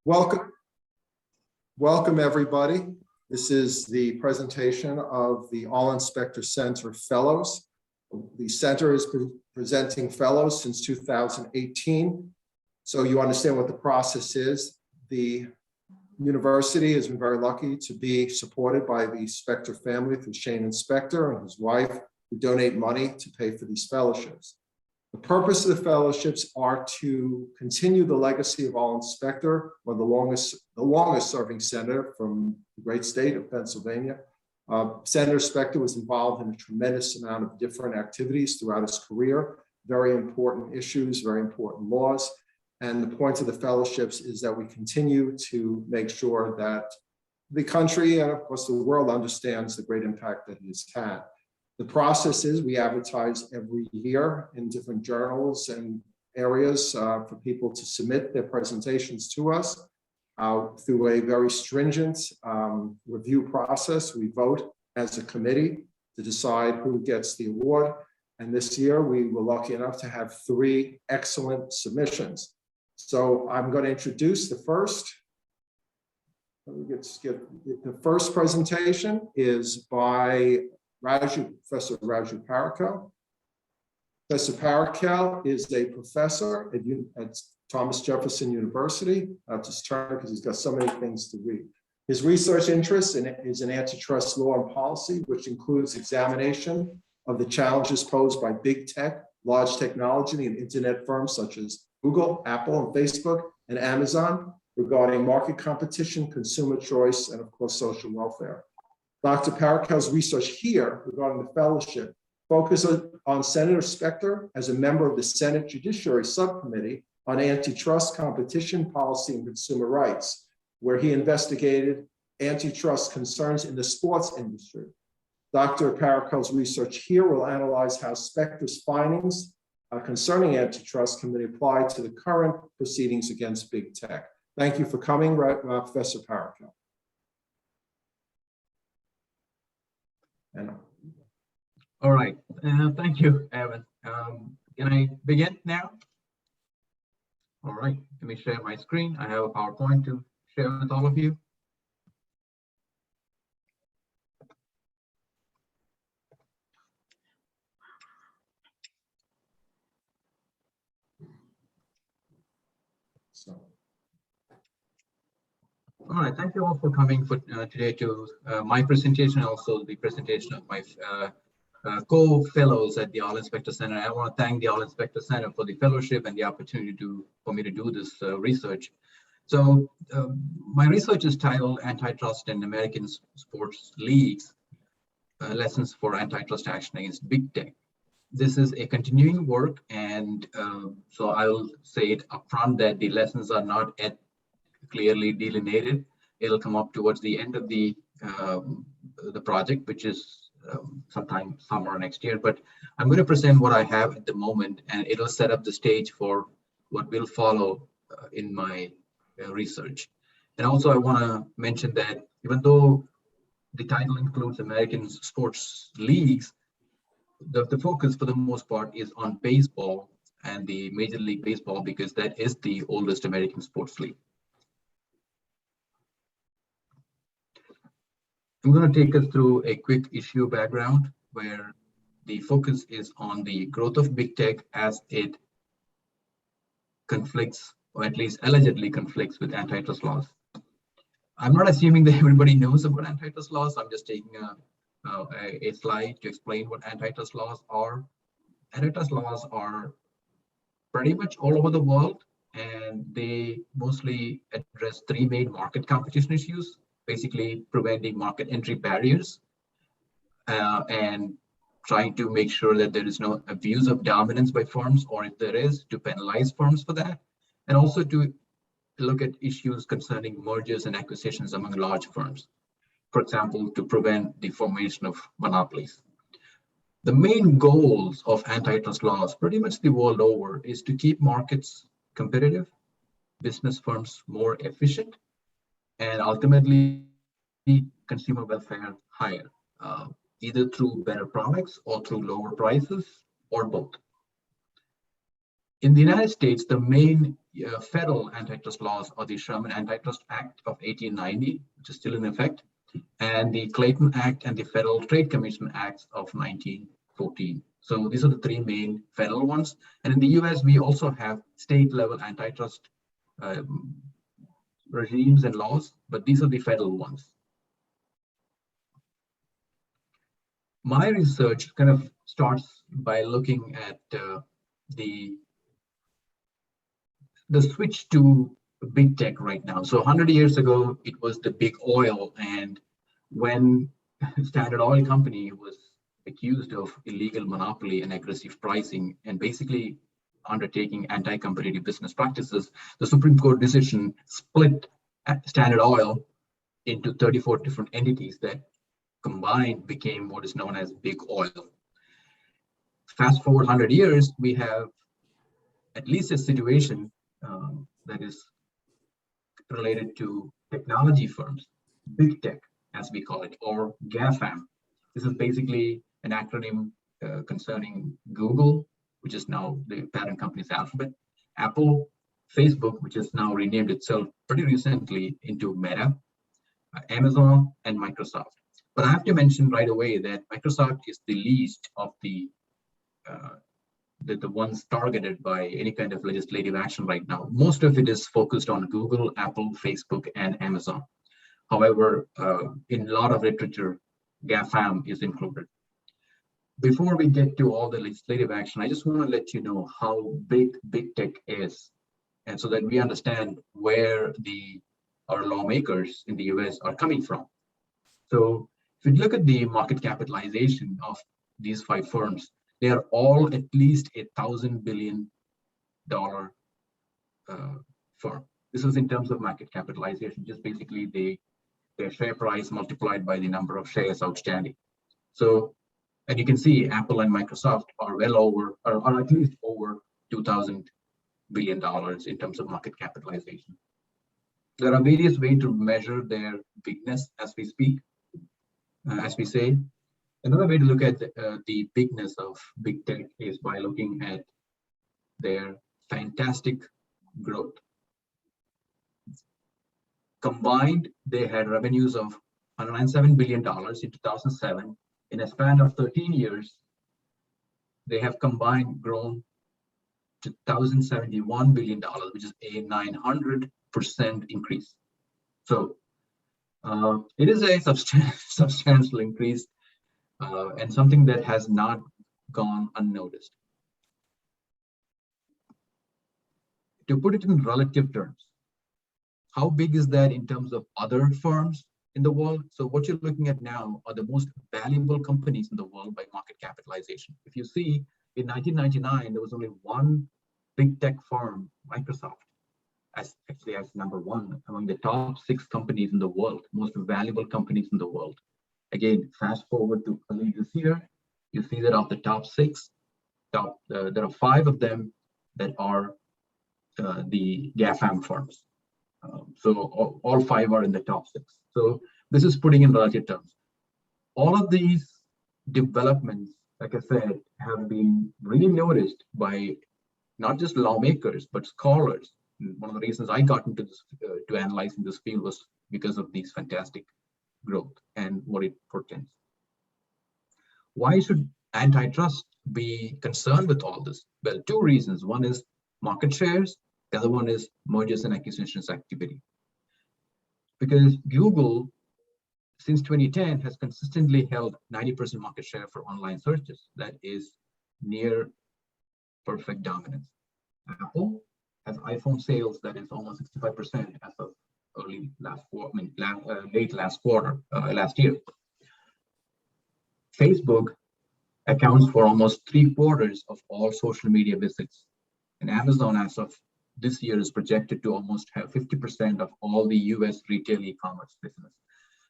Welcome, welcome everybody. This is the presentation of the Arlen Specter Center Fellows. The center has been presenting fellows since 2018. So you understand what the process is. The university has been very lucky to be supported by the Specter family through Shane and Specter and his wife, who donate money to pay for these fellowships. The purpose of the fellowships are to continue the legacy of Arlen Specter, one of the longest serving senator from the great state of Pennsylvania. Senator Specter was involved in a tremendous amount of different activities throughout his career, very important issues, very important laws. And the point of the fellowships is that we continue to make sure that the country and of course the world understands the great impact that he has had. The process is we advertise every year in different journals and areas for people to submit their presentations to us. Through a very stringent review process, we vote as a committee to decide who gets the award. And this year we were lucky enough to have 3 excellent submissions. So I'm going to introduce the first. The first presentation is by Professor Raju Parakkal. Professor Parakkal is a professor at Thomas Jefferson University. I'll just turn because he's got so many things to read. His research interest is in antitrust law and policy, which includes examination of the challenges posed by big tech, large technology, and internet firms such as Google, Apple, and Facebook, and Amazon regarding market competition, consumer choice, and of course, social welfare. Dr. Parakkal's research here regarding the fellowship focuses on Senator Specter as a member of the Senate Judiciary Subcommittee on Antitrust, Competition, Policy, and Consumer Rights, where he investigated antitrust concerns in the sports industry. Dr. Parakkal's research here will analyze how Specter's findings concerning antitrust can be applied to the current proceedings against big tech. Thank you for coming, Professor Parakkal. All right, thank you, Evan. Can I begin now? All right, let me share my screen. I have a PowerPoint to share with all of you. All right, thank you all for coming for today to my presentation, also the presentation of my co-fellows at the Arlen Specter Center. I want to thank the Arlen Specter Center for the fellowship and the opportunity for me to do this research. So my research is titled Antitrust in American Sports Leagues, Lessons for Antitrust Action Against Big Tech. This is a continuing work, and so I'll say it upfront that the lessons are not yet clearly delineated. It'll come up towards the end of the project, which is sometime summer next year. But I'm going to present what I have at the moment, and it'll set up the stage for what will follow in my research. And also I want to mention that even though the title includes American sports leagues, the focus for the most part is on baseball and the Major League Baseball, because that is the oldest American sports league. I'm going to take us through a quick issue background where the focus is on the growth of big tech as it conflicts, or at least allegedly conflicts, with antitrust laws. I'm not assuming that everybody knows about antitrust laws. I'm just taking a slide to explain what antitrust laws are. Antitrust laws are pretty much all over the world, and they mostly address 3 main market competition issues. Basically preventing market entry barriers and trying to make sure that there is no abuse of dominance by firms, or if there is, to penalize firms for that, and also to look at issues concerning mergers and acquisitions among large firms. For example, to prevent the formation of monopolies. The main goals of antitrust laws, pretty much the world over, is to keep markets competitive, business firms more efficient, and ultimately consumer welfare higher, either through better products or through lower prices, or both. In the United States, the main federal antitrust laws are the Sherman Antitrust Act of 1890, which is still in effect, and the Clayton Act and the Federal Trade Commission Acts of 1914. So these are the three main federal ones. And in the US, we also have state level antitrust regimes and laws, but these are the federal ones. My research kind of starts by looking at the switch to big tech right now. So 100 years ago, it was the big oil. And when Standard Oil Company was accused of illegal monopoly and aggressive pricing and basically undertaking anti-competitive business practices, the Supreme Court decision split Standard Oil into 34 different entities that combined became what is known as big oil. Fast forward 100 years, we have at least a situation that is related to technology firms, big tech, as we call it, or GAFAM. This is basically an acronym concerning Google, which is now the parent company's Alphabet, Apple, Facebook, which has now renamed itself pretty recently into Meta, Amazon, and Microsoft. But I have to mention right away that Microsoft is the least of the ones targeted by any kind of legislative action right now. Most of it is focused on Google, Apple, Facebook, and Amazon. However, in a lot of literature, GAFAM is included. Before we get to all the legislative action, I just want to let you know how big tech is, and so that we understand where our lawmakers in the US are coming from. So if you look at the market capitalization of these five firms, they are all at least $1,000 billion firm. This is in terms of market capitalization, just basically their share price multiplied by the number of shares outstanding. So, and you can see Apple and Microsoft are well over, or at least over $2,000 billion in terms of market capitalization. There are various ways to measure their bigness as we speak, as we say. Another way to look at the bigness of big tech is by looking at their fantastic growth. Combined, they had revenues of $107 billion in 2007. In a span of 13 years, they have combined grown to $1,071 billion, which is a 900% increase. So it is a substantial increase and something that has not gone unnoticed. To put it in relative terms, how big is that in terms of other firms in the world? So what you're looking at now are the most valuable companies in the world by market capitalization. If you see, in 1999, there was only one big tech firm, Microsoft, as number one among the top 6 companies in the world, most valuable companies in the world. Again, fast forward to early this year, you see that of the top 6, there are 5 of them that are the GAFAM firms. So all 5 are in the top 6. So this is putting in relative terms. All of these developments, like I said, have been really noticed by not just lawmakers, but scholars. And one of the reasons I got into this, to analyzing this field, was because of these fantastic growth and what it portends. Why should antitrust be concerned with all this? Well, 2 reasons. One is market shares. The other one is mergers and acquisitions activity. Because Google, since 2010, has consistently held 90% market share for online searches. That is near perfect dominance. Apple has iPhone sales that is almost 65% as of early last quarter, late last quarter, last year. Facebook accounts for almost 3/4 of all social media visits. And Amazon, as of this year, is projected to almost have 50% of all the US retail e-commerce business.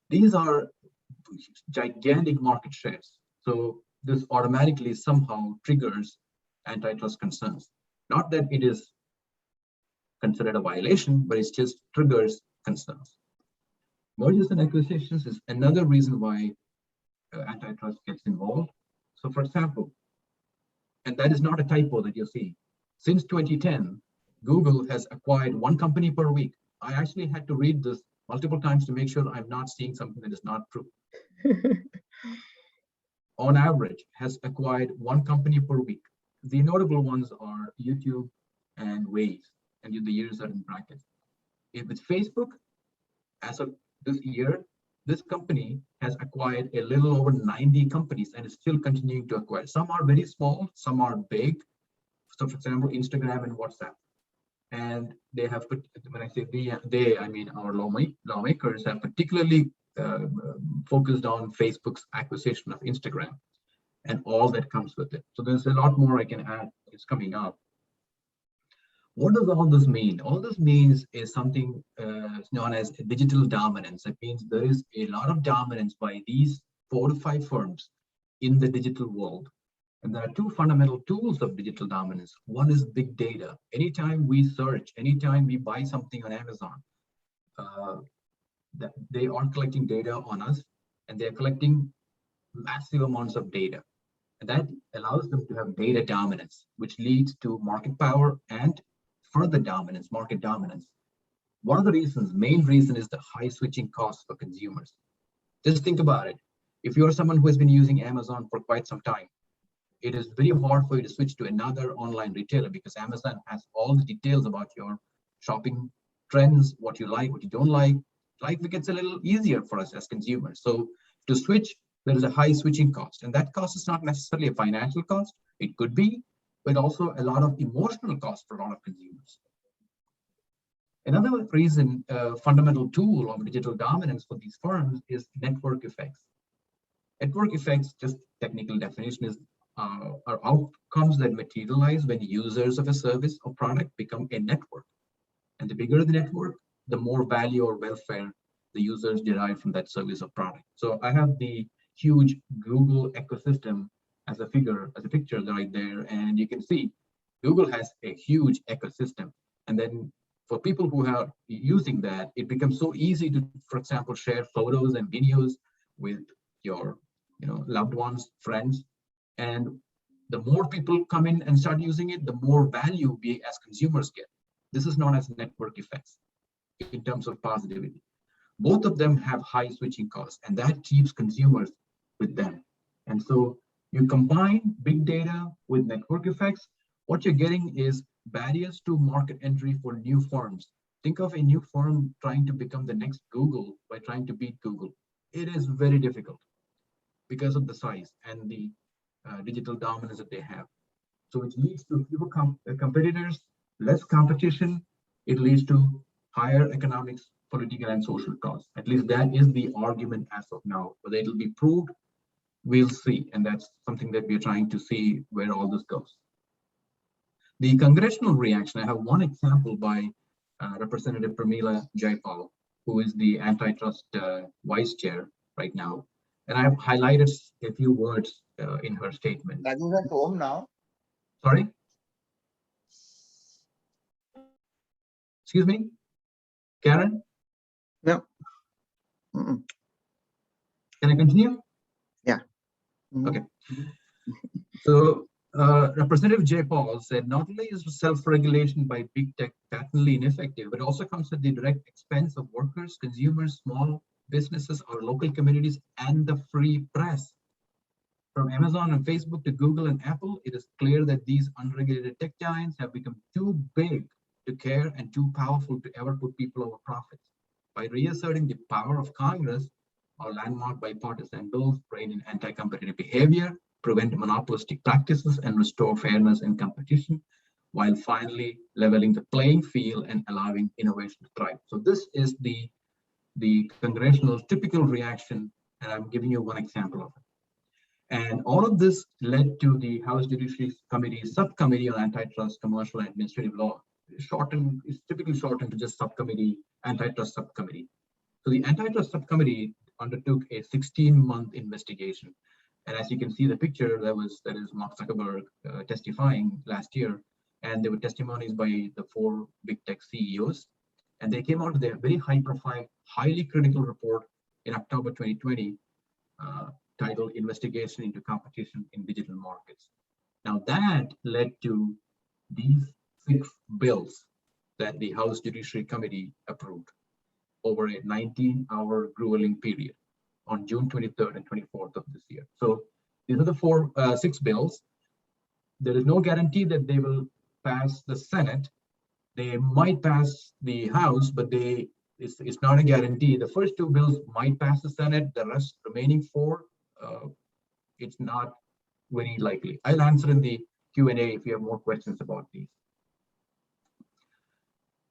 These are gigantic market shares. So this automatically somehow triggers antitrust concerns. Not that it is considered a violation, but it just triggers concerns. Mergers and acquisitions is another reason why antitrust gets involved. So for example, and that is not a typo that you see, since 2010, Google has acquired one company per week. I actually had to read this multiple times to make sure I'm not seeing something that is not true. On average, has acquired one company per week. The notable ones are YouTube and Waze, and the years are in brackets. With Facebook, as of this year, this company has acquired a little over 90 companies and is still continuing to acquire. Some are very small, some are big. So, for example, Instagram and WhatsApp. And they have, when I say they, I mean our lawmakers have particularly focused on Facebook's acquisition of Instagram and all that comes with it. So there's a lot more I can add. It's coming up. What does all this mean? All this means is something known as digital dominance. It means there is a lot of dominance by these 4 to 5 firms in the digital world. And there are 2 fundamental tools of digital dominance. One is big data. Anytime we search, anytime we buy something on Amazon, that they are collecting data on us, and they're collecting massive amounts of data. And that allows them to have data dominance, which leads to market power and further dominance, market dominance. One of the reasons, main reason, is the high switching costs for consumers. Just think about it. If you're someone who has been using Amazon for quite some time, it is very hard for you to switch to another online retailer because Amazon has all the details about your shopping trends, what you like, what you don't like. Life gets a little easier for us as consumers. So to switch, there is a high switching cost, and that cost is not necessarily a financial cost. It could be, but also a lot of emotional cost for a lot of consumers. Another reason, fundamental tool of digital dominance for these firms is network effects. Network effects, just technical definition, is are outcomes that materialize when users of a service or product become a network. And the bigger the network, the more value or welfare the users derive from that service or product. So I have the huge Google ecosystem as a picture right there, and you can see Google has a huge ecosystem. And then for people who are using that, it becomes so easy to, for example, share photos and videos with your loved ones, friends. And the more people come in and start using it, the more value we as consumers get. This is known as network effects in terms of positivity. Both of them have high switching costs, and that keeps consumers with them. And so you combine big data with network effects, what you're getting is barriers to market entry for new firms. Think of a new firm trying to become the next Google by trying to beat Google. It is very difficult because of the size and the digital dominance that they have. So it leads to fewer competitors, less competition. It leads to higher economics, political and social costs. At least that is the argument as of now. Whether it'll be proved, we'll see. And that's something that we're trying to see where all this goes. The congressional reaction, I have one example by Representative Pramila Jayapal, who is the antitrust vice chair right now. And I've highlighted a few words in her statement. Raju's at home now. Sorry? Excuse me? Karen? No. Can I continue? Yeah. Okay. So Representative Jayapal said, not only is self-regulation by big tech patently ineffective, but also comes at the direct expense of workers, consumers, small businesses, our local communities, and the free press. From Amazon and Facebook to Google and Apple, it is clear that these unregulated tech giants have become too big to care and too powerful to ever put people over profits. By reasserting the power of Congress, our landmark bipartisan bills rein in anti-competitive behavior, prevent monopolistic practices, and restore fairness and competition, while finally leveling the playing field and allowing innovation to thrive. So this is the congressional typical reaction, and I'm giving you one example of it. And all of this led to the House Judiciary Committee's Subcommittee on Antitrust, Commercial, and Administrative Law. It's typically shortened to just Subcommittee, Antitrust Subcommittee. So the Antitrust Subcommittee undertook a 16-month investigation. And as you can see the picture, that is Mark Zuckerberg testifying last year. And there were testimonies by the 4 big tech CEOs. And they came out with a very high-profile, highly critical report in October 2020, titled Investigation into Competition in Digital Markets. Now that led to these 6 bills that the House Judiciary Committee approved over a 19-hour grueling period on June 23rd and 24th of this year. So these are the six bills. There is no guarantee that they will pass the Senate. They might pass the House, but it's not a guarantee. The first two bills might pass the Senate. The remaining four, it's not very likely. I'll answer in the Q&A if you have more questions about these.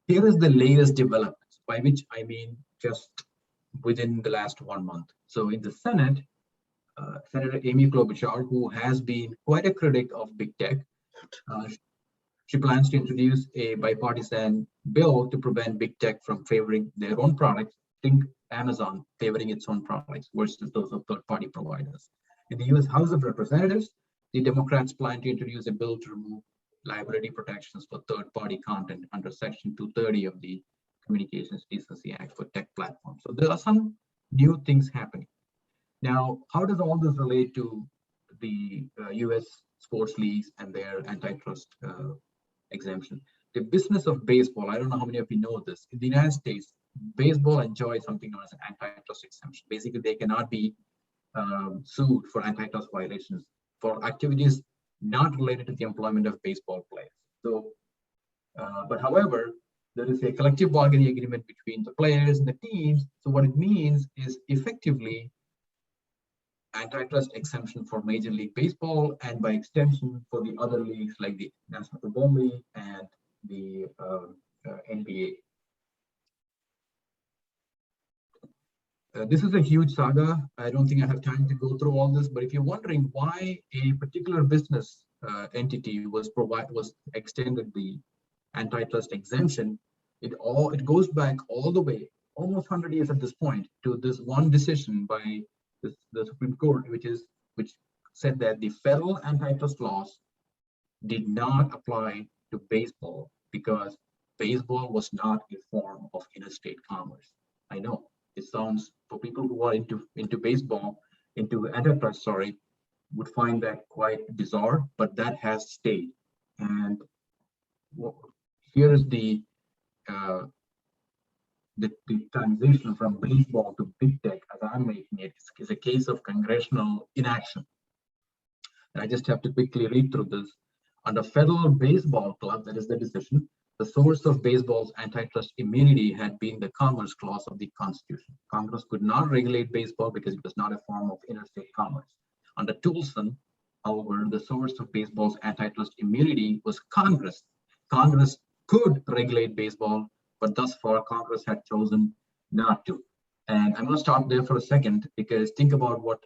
Here is the latest developments, by which I mean just within the last 1 month. So in the Senate, Senator Amy Klobuchar, who has been quite a critic of big tech, she plans to introduce a bipartisan bill to prevent big tech from favoring their own products. Think Amazon favoring its own products versus those of third-party providers. In the US House of Representatives, the Democrats plan to introduce a bill to remove liability protections for third-party content under Section 230 of the Communications Decency Act for tech platforms. So there are some new things happening. Now, how does all this relate to the US sports leagues and their antitrust exemption? The business of baseball, I don't know how many of you know this, in the United States, baseball enjoys something known as an antitrust exemption. Basically, they cannot be sued for antitrust violations for activities not related to the employment of baseball players. So, but however, there is a collective bargaining agreement between the players and the teams. So what it means is effectively antitrust exemption for Major League Baseball, and by extension for the other leagues like the National Football League and the NBA. This is a huge saga. I don't think I have time to go through all this, but if you're wondering why a particular business entity was extended the antitrust exemption, it goes back all the way, almost 100 years at this point, to this one decision by the Supreme Court, which said that the federal antitrust laws did not apply to baseball because baseball was not a form of interstate commerce. I know it sounds, for people who are into baseball, into antitrust, would find that quite bizarre, but that has stayed. And here is the transition from baseball to big tech, as I'm making it, is a case of congressional inaction. And I just have to quickly read through this. Under federal baseball club, that is the decision, the source of baseball's antitrust immunity had been the Commerce Clause of the Constitution. Congress could not regulate baseball because it was not a form of interstate commerce. Under Toolson, however, the source of baseball's antitrust immunity was Congress. Congress could regulate baseball, but thus far Congress had chosen not to. And I'm going to stop there for a second, because think about what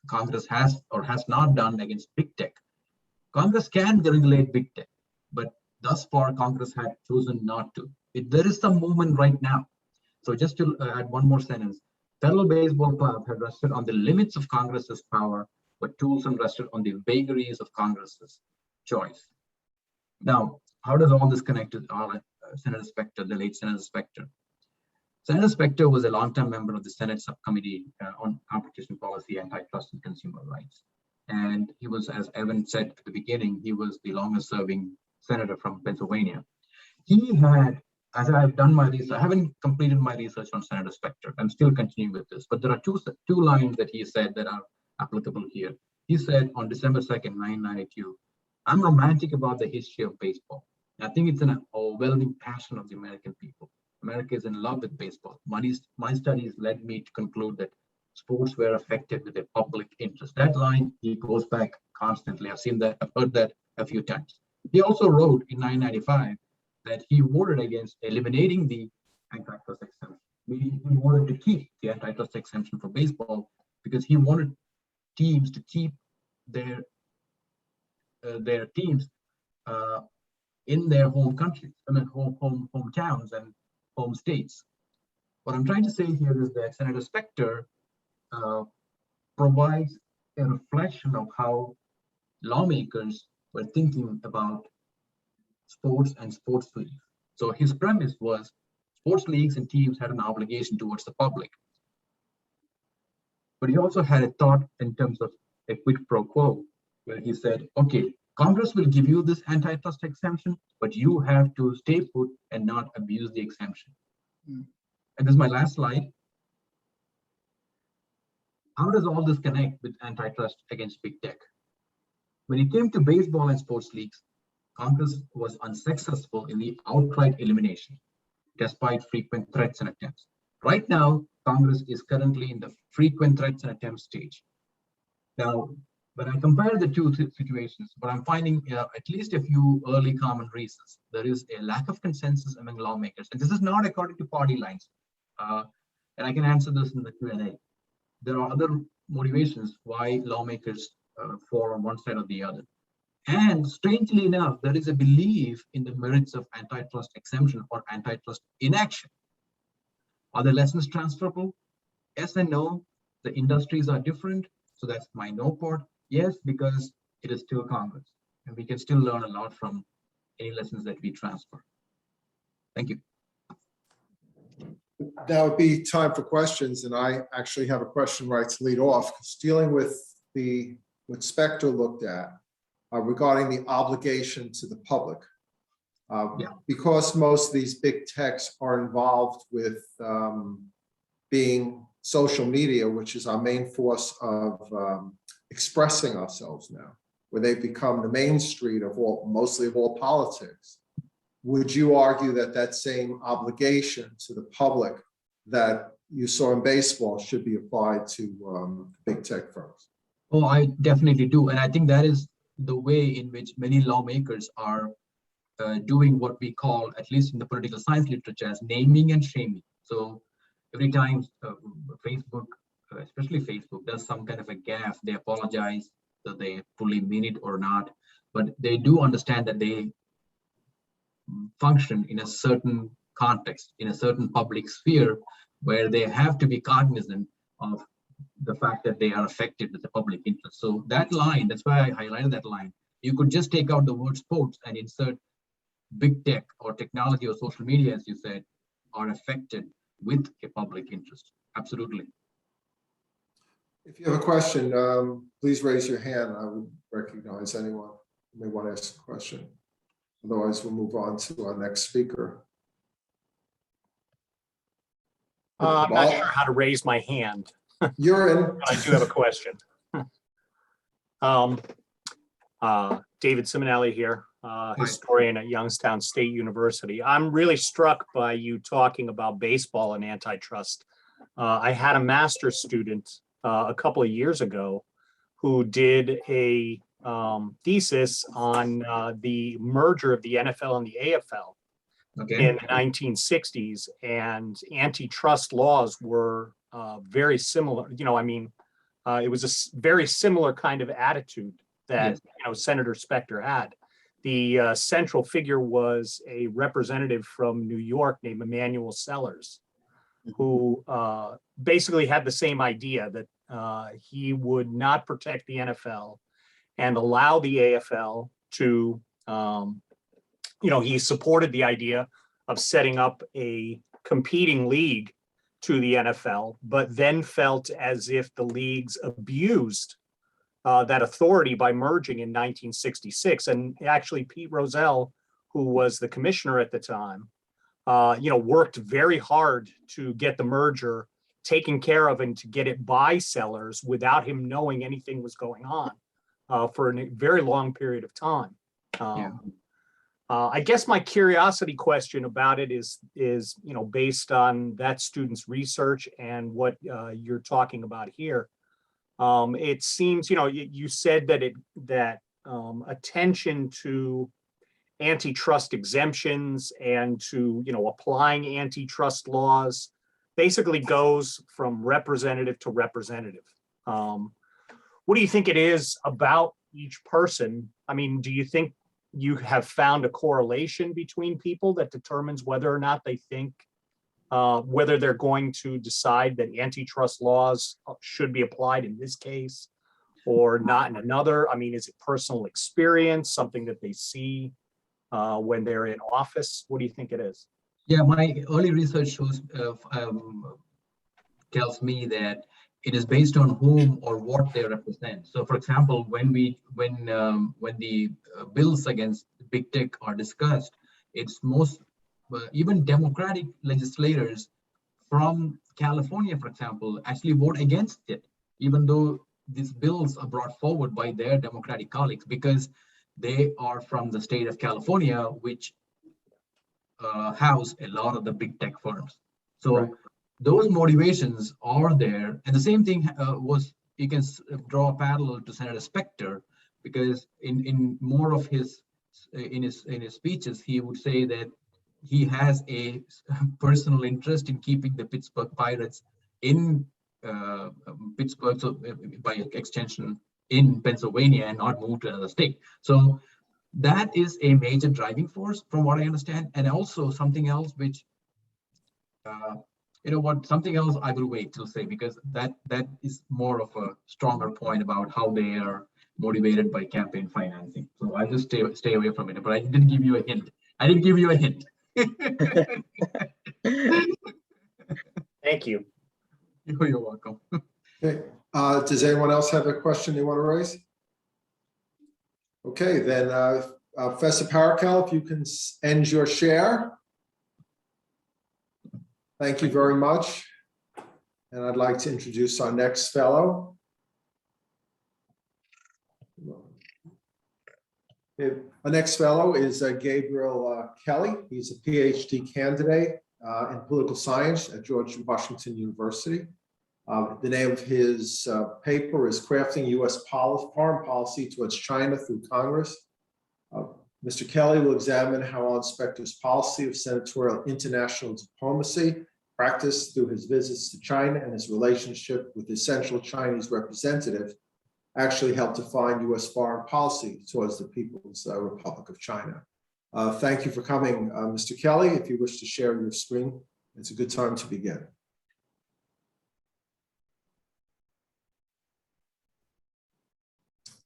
Congress has or has not done against big tech. Congress can regulate big tech, but thus far Congress had chosen not to. There is some movement right now. So just to add one more sentence, Federal Baseball Club had rested on the limits of Congress's power, but Toolson rested on the vagaries of Congress's choice. Now, how does all this connect to Senator Specter, the late Senator Specter? Senator Specter was a longtime member of the Senate Subcommittee on Competition Policy, Antitrust, and Consumer Rights. And he was, as Evan said at the beginning, he was the longest serving senator from Pennsylvania. He had, as I've done my research, I haven't completed my research on Senator Specter. I'm still continuing with this, but there are two lines that he said that are applicable here. He said on December 2nd, 1992, "I'm romantic about the history of baseball. I think it's an overwhelming passion of the American people. America is in love with baseball. My studies led me to conclude that sports were affected with a public interest." That line, he goes back constantly. I've seen that, I've heard that a few times. He also wrote in 1995 that he voted against eliminating the antitrust exemption, meaning he wanted to keep the antitrust exemption for baseball because he wanted teams to keep their teams in their home countries, hometowns and home states. What I'm trying to say here is that Senator Specter provides a reflection of how lawmakers were thinking about sports and sports leagues. So his premise was sports leagues and teams had an obligation towards the public. But he also had a thought in terms of a quid pro quo, where he said, okay, Congress will give you this antitrust exemption, but you have to stay put and not abuse the exemption. Mm. And this is my last slide. How does all this connect with antitrust against big tech? When it came to baseball and sports leagues, Congress was unsuccessful in the outright elimination, despite frequent threats and attempts. Right now, Congress is currently in the frequent threats and attempts stage. Now, when I compare the two situations, what I'm finding at least a few early common reasons. There is a lack of consensus among lawmakers, and this is not according to party lines. And I can answer this in the Q&A. There are other motivations why lawmakers fall on one side or the other. And strangely enough, there is a belief in the merits of antitrust exemption or antitrust inaction. Are the lessons transferable? Yes and no. The industries are different. So that's my no part. Yes, because it is still Congress. And we can still learn a lot from any lessons that we transfer. Thank you. Now would be time for questions. And I actually have a question right to lead off. It's dealing with what Specter looked at regarding the obligation to the public. Because most of these big techs are involved with being social media, which is our main force of expressing ourselves now, where they've become the main street of mostly of all politics. Would you argue that that same obligation to the public that you saw in baseball should be applied to big tech firms? Oh, I definitely do. And I think that is the way in which many lawmakers are doing what we call, at least in the political science literature, as naming and shaming. So every time Facebook, especially Facebook, does some kind of a gaffe, they apologize, that they fully mean it or not, but they do understand that they function in a certain context, in a certain public sphere, where they have to be cognizant of the fact that they are affected with the public interest. So that line, that's why I highlighted that line. You could just take out the word sports and insert big tech or technology or social media, as you said, are affected with a public interest. Absolutely. If you have a question, please raise your hand. I would recognize anyone who may want to ask a question. Otherwise, we'll move on to our next speaker. I'm not sure how to raise my hand. You're in. But I do have a question. David Simonelli here, historian at Youngstown State University. I'm really struck by you talking about baseball and antitrust. I had a master's student a couple of years ago who did a thesis on the merger of the NFL and the AFL in the 1960s, and antitrust laws were very similar. It was a very similar kind of attitude that Senator Specter had. The central figure was a representative from New York named Emanuel Sellers, who basically had the same idea that he would not protect the NFL and allow the AFL to, he supported the idea of setting up a competing league to the NFL, but then felt as if the leagues abused that authority by merging in 1966. And actually, Pete Rozelle, who was the commissioner at the time, worked very hard to get the merger taken care of and to get it by Sellers without him knowing anything was going on for a very long period of time. I guess my curiosity question about it is based on that student's research and what you're talking about here. It seems, you said that attention to antitrust exemptions and to, applying antitrust laws basically goes from representative to representative. What do you think it is about each person? I mean, do you think you have found a correlation between people that determines whether or not they think whether they're going to decide that antitrust laws should be applied in this case or not in another? I mean, is it personal experience, something that they see when they're in office? What do you think it is? Yeah, my early research shows tells me that it is based on whom or what they represent. So, for example, when the bills against big tech are discussed, it's most even Democratic legislators from California, for example, actually vote against it, even though these bills are brought forward by their Democratic colleagues, because they are from the state of California, which house a lot of the big tech firms. So Right. those motivations are there. And the same thing you can draw a parallel to Senator Specter, because in more of his speeches, he would say that he has a personal interest in keeping the Pittsburgh Pirates in Pittsburgh, so by extension in Pennsylvania, and not move to another state. So that is a major driving force from what I understand. And also something else which, something else I will wait to say, because that is more of a stronger point about how they are motivated by campaign financing. So I'll just stay away from it, but I didn't give you a hint. Thank you. You're welcome. Okay. Does anyone else have a question they want to raise? Okay, then Professor Parakkal, if you can end your share. Thank you very much. And I'd like to introduce our next fellow. Our next fellow is Gabriel Kelly. He's a Ph.D. candidate in political science at George Washington University. The name of his paper is Crafting U.S. Foreign Policy Towards China Through Congress. Mr. Kelly will examine how Arlen Specter's policy of senatorial international diplomacy practiced through his visits to China and his relationship with the central Chinese representative actually helped define U.S. foreign policy towards the People's Republic of China. Thank you for coming, Mr. Kelly. If you wish to share your screen, it's a good time to begin.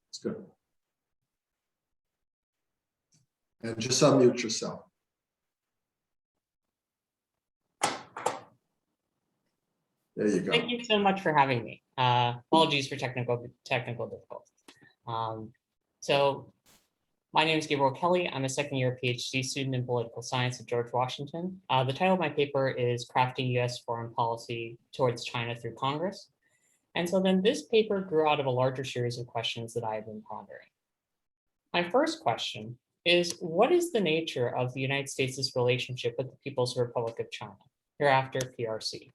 It's good. And just unmute yourself. There you go. Thank you so much for having me. Apologies for technical difficulties. So my name is Gabriel Kelly. I'm a second-year PhD student in political science at George Washington. The title of my paper is Crafting U.S. Foreign Policy Towards China Through Congress. And so then this paper grew out of a larger series of questions that I have been pondering. My first question is, what is the nature of the United States' relationship with the People's Republic of China, hereafter PRC?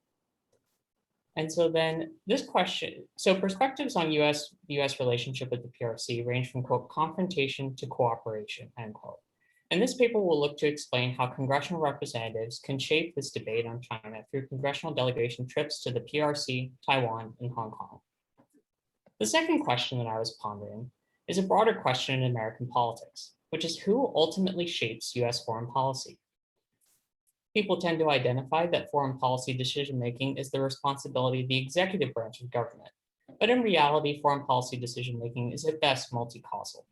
And so then this question, so perspectives on US relationship with the PRC range from, quote, confrontation to cooperation, end quote. And this paper will look to explain how congressional representatives can shape this debate on China through congressional delegation trips to the PRC, Taiwan, and Hong Kong. The second question that I was pondering is a broader question in American politics, which is who ultimately shapes US foreign policy? People tend to identify that foreign policy decision-making is the responsibility of the executive branch of government. But in reality, foreign policy decision-making is at best multi-causal.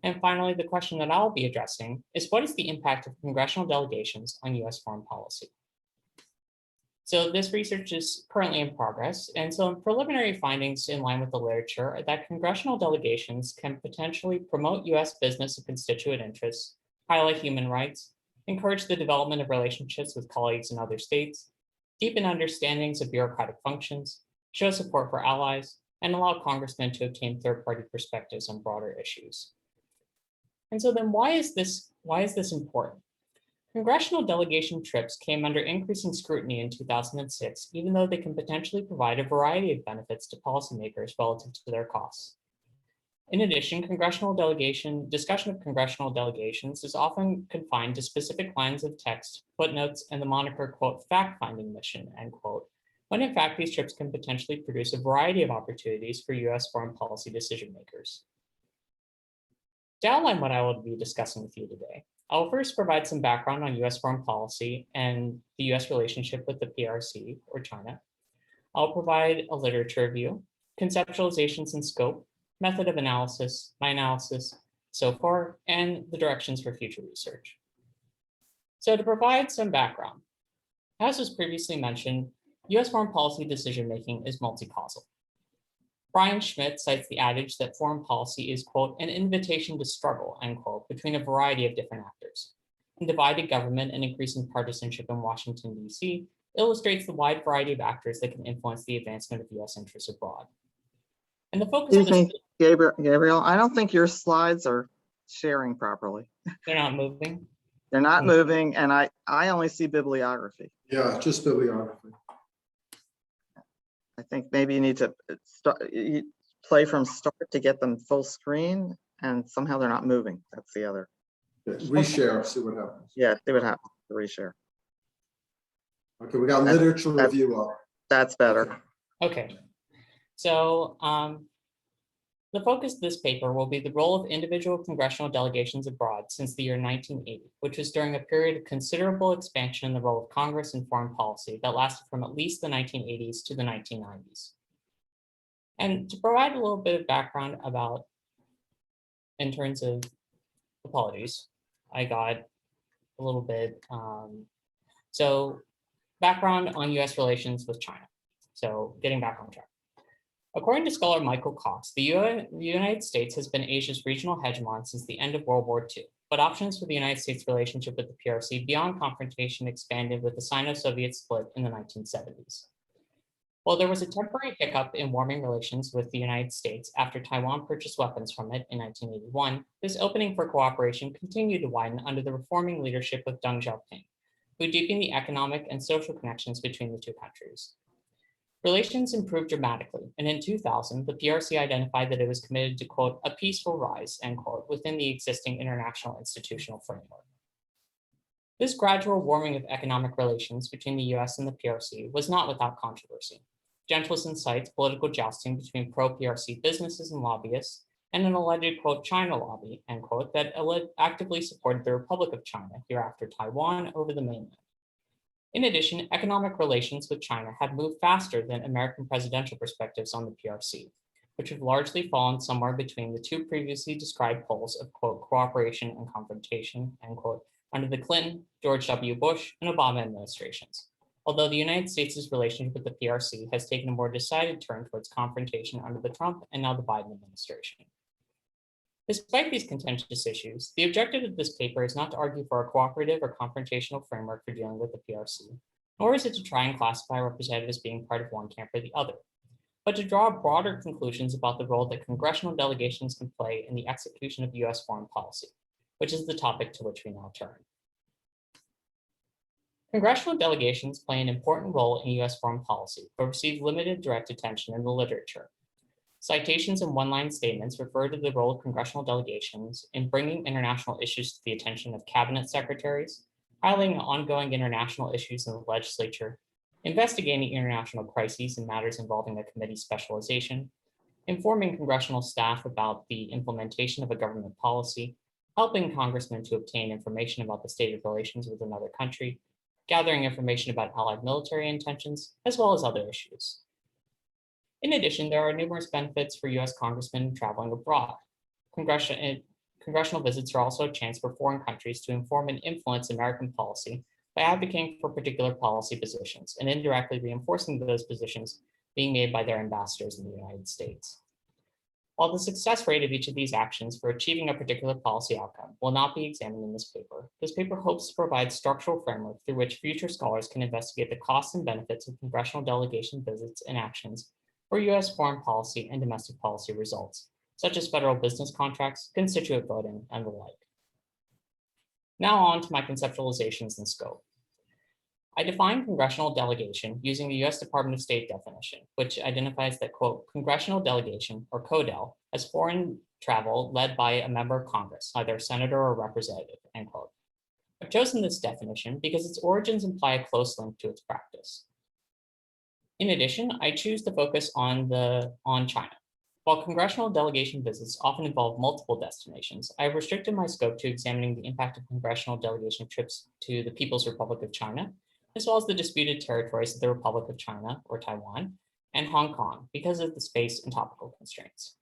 And finally, the question that I'll be addressing is, what is the impact of congressional delegations on US foreign policy? So this research is currently in progress. And so preliminary findings in line with the literature are that congressional delegations can potentially promote US business and constituent interests, highlight human rights, encourage the development of relationships with colleagues in other states, deepen understandings of bureaucratic functions, show support for allies, and allow congressmen to obtain third-party perspectives on broader issues. And so then why is this important? Congressional delegation trips came under increasing scrutiny in 2006, even though they can potentially provide a variety of benefits to policymakers relative to their costs. In addition, discussion of congressional delegations is often confined to specific lines of text, footnotes, and the moniker, quote, fact-finding mission, end quote, when in fact these trips can potentially produce a variety of opportunities for US foreign policy decision makers. To outline what I will be discussing with you today, I will first provide some background on US foreign policy and the US relationship with the PRC, or China. I'll provide a literature review, conceptualizations and scope, method of analysis, my analysis so far, and the directions for future research. So to provide some background, as was previously mentioned, US foreign policy decision-making is multi-causal. Brian Schmidt cites the adage that foreign policy is, quote, an invitation to struggle, end quote, between a variety of different actors. And divided government and increasing partisanship in Washington, D.C. illustrates the wide variety of actors that can influence the advancement of US interests abroad. And the focus of this— Gabriel, I don't think your slides are sharing properly. they're not moving. They're not moving, and I only see bibliography. Yeah, just bibliography. I think maybe you need to play from start to get them full screen, and somehow they're not moving. That's the other. Reshare, see what happens. Yeah, see what happens to reshare. Okay, we got literature review up. That's better. Okay, so the focus of this paper will be the role of individual congressional delegations abroad since the year 1980, which was during a period of considerable expansion in the role of Congress in foreign policy that lasted from at least the 1980s to the 1990s. And to provide a little bit of background about, in terms of, apologies, I got a little bit, so background on US relations with China. So getting back on track. According to scholar Michael Cox, the United States has been Asia's regional hegemon since the end of World War II, but options for the United States' relationship with the PRC beyond confrontation expanded with the Sino-Soviet split in the 1970s. While there was a temporary hiccup in warming relations with the United States after Taiwan purchased weapons from it in 1981, this opening for cooperation continued to widen under the reforming leadership of Deng Xiaoping, who deepened the economic and social connections between the two countries. Relations improved dramatically, and in 2000, the PRC identified that it was committed to, quote, a peaceful rise, end quote, within the existing international institutional framework. This gradual warming of economic relations between the US and the PRC was not without controversy. Gentleson cites political jousting between pro-PRC businesses and lobbyists, and an alleged, quote, China lobby, end quote, that actively supported the Republic of China, hereafter Taiwan, over the mainland. In addition, economic relations with China have moved faster than American presidential perspectives on the PRC, which have largely fallen somewhere between the two previously described poles of, quote, cooperation and confrontation, end quote, under the Clinton, George W. Bush, and Obama administrations. Although the United States' relationship with the PRC has taken a more decided turn towards confrontation under the Trump and now the Biden administration. Despite these contentious issues, the objective of this paper is not to argue for a cooperative or confrontational framework for dealing with the PRC, nor is it to try and classify representatives being part of one camp or the other, but to draw broader conclusions about the role that congressional delegations can play in the execution of US foreign policy, which is the topic to which we now turn. Congressional delegations play an important role in US foreign policy, but receive limited direct attention in the literature. Citations and one-line statements refer to the role of congressional delegations in bringing international issues to the attention of cabinet secretaries, highlighting ongoing international issues in the legislature, investigating international crises and matters involving a committee's specialization, informing congressional staff about the implementation of a government policy, helping congressmen to obtain information about the state of relations with another country, gathering information about allied military intentions, as well as other issues. In addition, there are numerous benefits for US congressmen traveling abroad. Congressional visits are also a chance for foreign countries to inform and influence American policy by advocating for particular policy positions and indirectly reinforcing those positions being made by their ambassadors in the United States. While the success rate of each of these actions for achieving a particular policy outcome will not be examined in this paper hopes to provide structural framework through which future scholars can investigate the costs and benefits of congressional delegation visits and actions for US foreign policy and domestic policy results, such as federal business contracts, constituent voting, and the like. Now on to my conceptualizations and scope. I define congressional delegation using the US Department of State definition, which identifies that, quote, congressional delegation, or CODEL, as foreign travel led by a member of Congress, either a senator or representative, end quote. I've chosen this definition because its origins imply a close link to its practice. In addition, I choose to focus on China. While congressional delegation visits often involve multiple destinations, I have restricted my scope to examining the impact of congressional delegation trips to the People's Republic of China, as well as the disputed territories of the Republic of China, or Taiwan, and Hong Kong because of the space and topical constraints.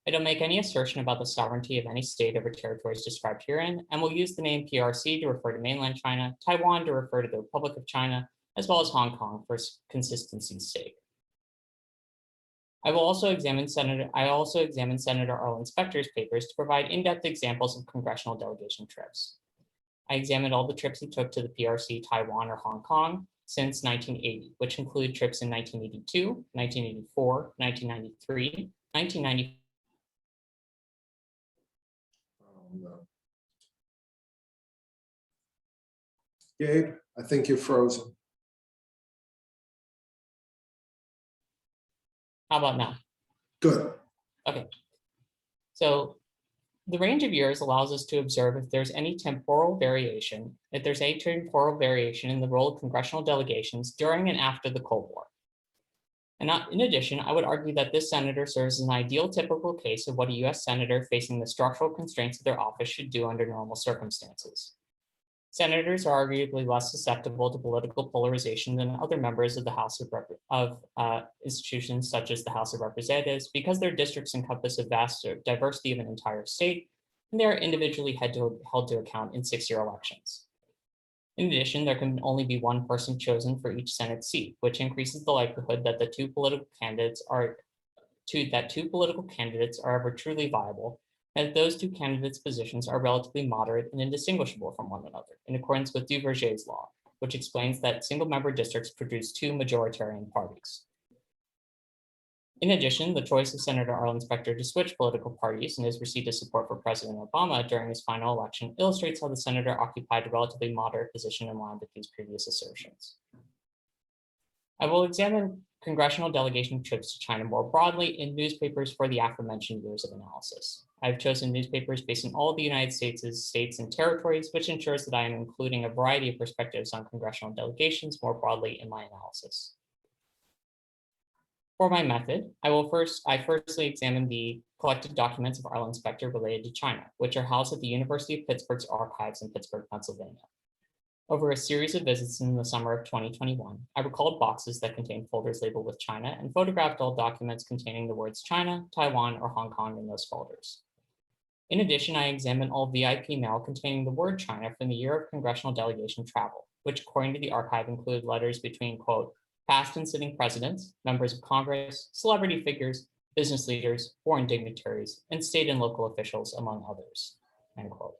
I don't make any assertion about the sovereignty of any state over territories described herein, and will use the name PRC to refer to mainland China, Taiwan to refer to the Republic of China, as well as Hong Kong for consistency's sake. I also examined Senator Arlen Specter's papers to provide in-depth examples of congressional delegation trips. I examined all the trips he took to the PRC, Taiwan, or Hong Kong since 1980, which include trips in 1982, 1984, 1993, 1990. Gabe, I think you're frozen. How about now? Good. Okay. So the range of years allows us to observe if there's any temporal variation, in the role of congressional delegations during and after the Cold War. And in addition, I would argue that this senator serves as an ideal typical case of what a US senator facing the structural constraints of their office should do under normal circumstances. Senators are arguably less susceptible to political polarization than other members of the House of institutions such as the House of Representatives because their districts encompass a vast diversity of an entire state, and they are individually held to account in 6-year elections. In addition, there can only be one person chosen for each Senate seat, which increases the likelihood that two political candidates are ever truly viable, and that those two candidates' positions are relatively moderate and indistinguishable from one another, in accordance with Duverger's law, which explains that single-member districts produce two majoritarian parties. In addition, the choice of Senator Arlen Specter to switch political parties and his receipt of support for President Obama during his final election illustrates how the senator occupied a relatively moderate position in line with these previous assertions. I will examine congressional delegation trips to China more broadly in newspapers for the aforementioned years of analysis. I've chosen newspapers based in all of the United States' states and territories, which ensures that I am including a variety of perspectives on congressional delegations more broadly in my analysis. For my method, I firstly examine the collected documents of Arlen Specter related to China, which are housed at the University of Pittsburgh's archives in Pittsburgh, Pennsylvania. Over a series of visits in the summer of 2021, I recalled boxes that contained folders labeled with China and photographed all documents containing the words China, Taiwan, or Hong Kong in those folders. In addition, I examined all VIP mail containing the word China from the year of congressional delegation travel, which according to the archive included letters between, quote, past and sitting presidents, members of Congress, celebrity figures, business leaders, foreign dignitaries, and state and local officials, among others, end quote.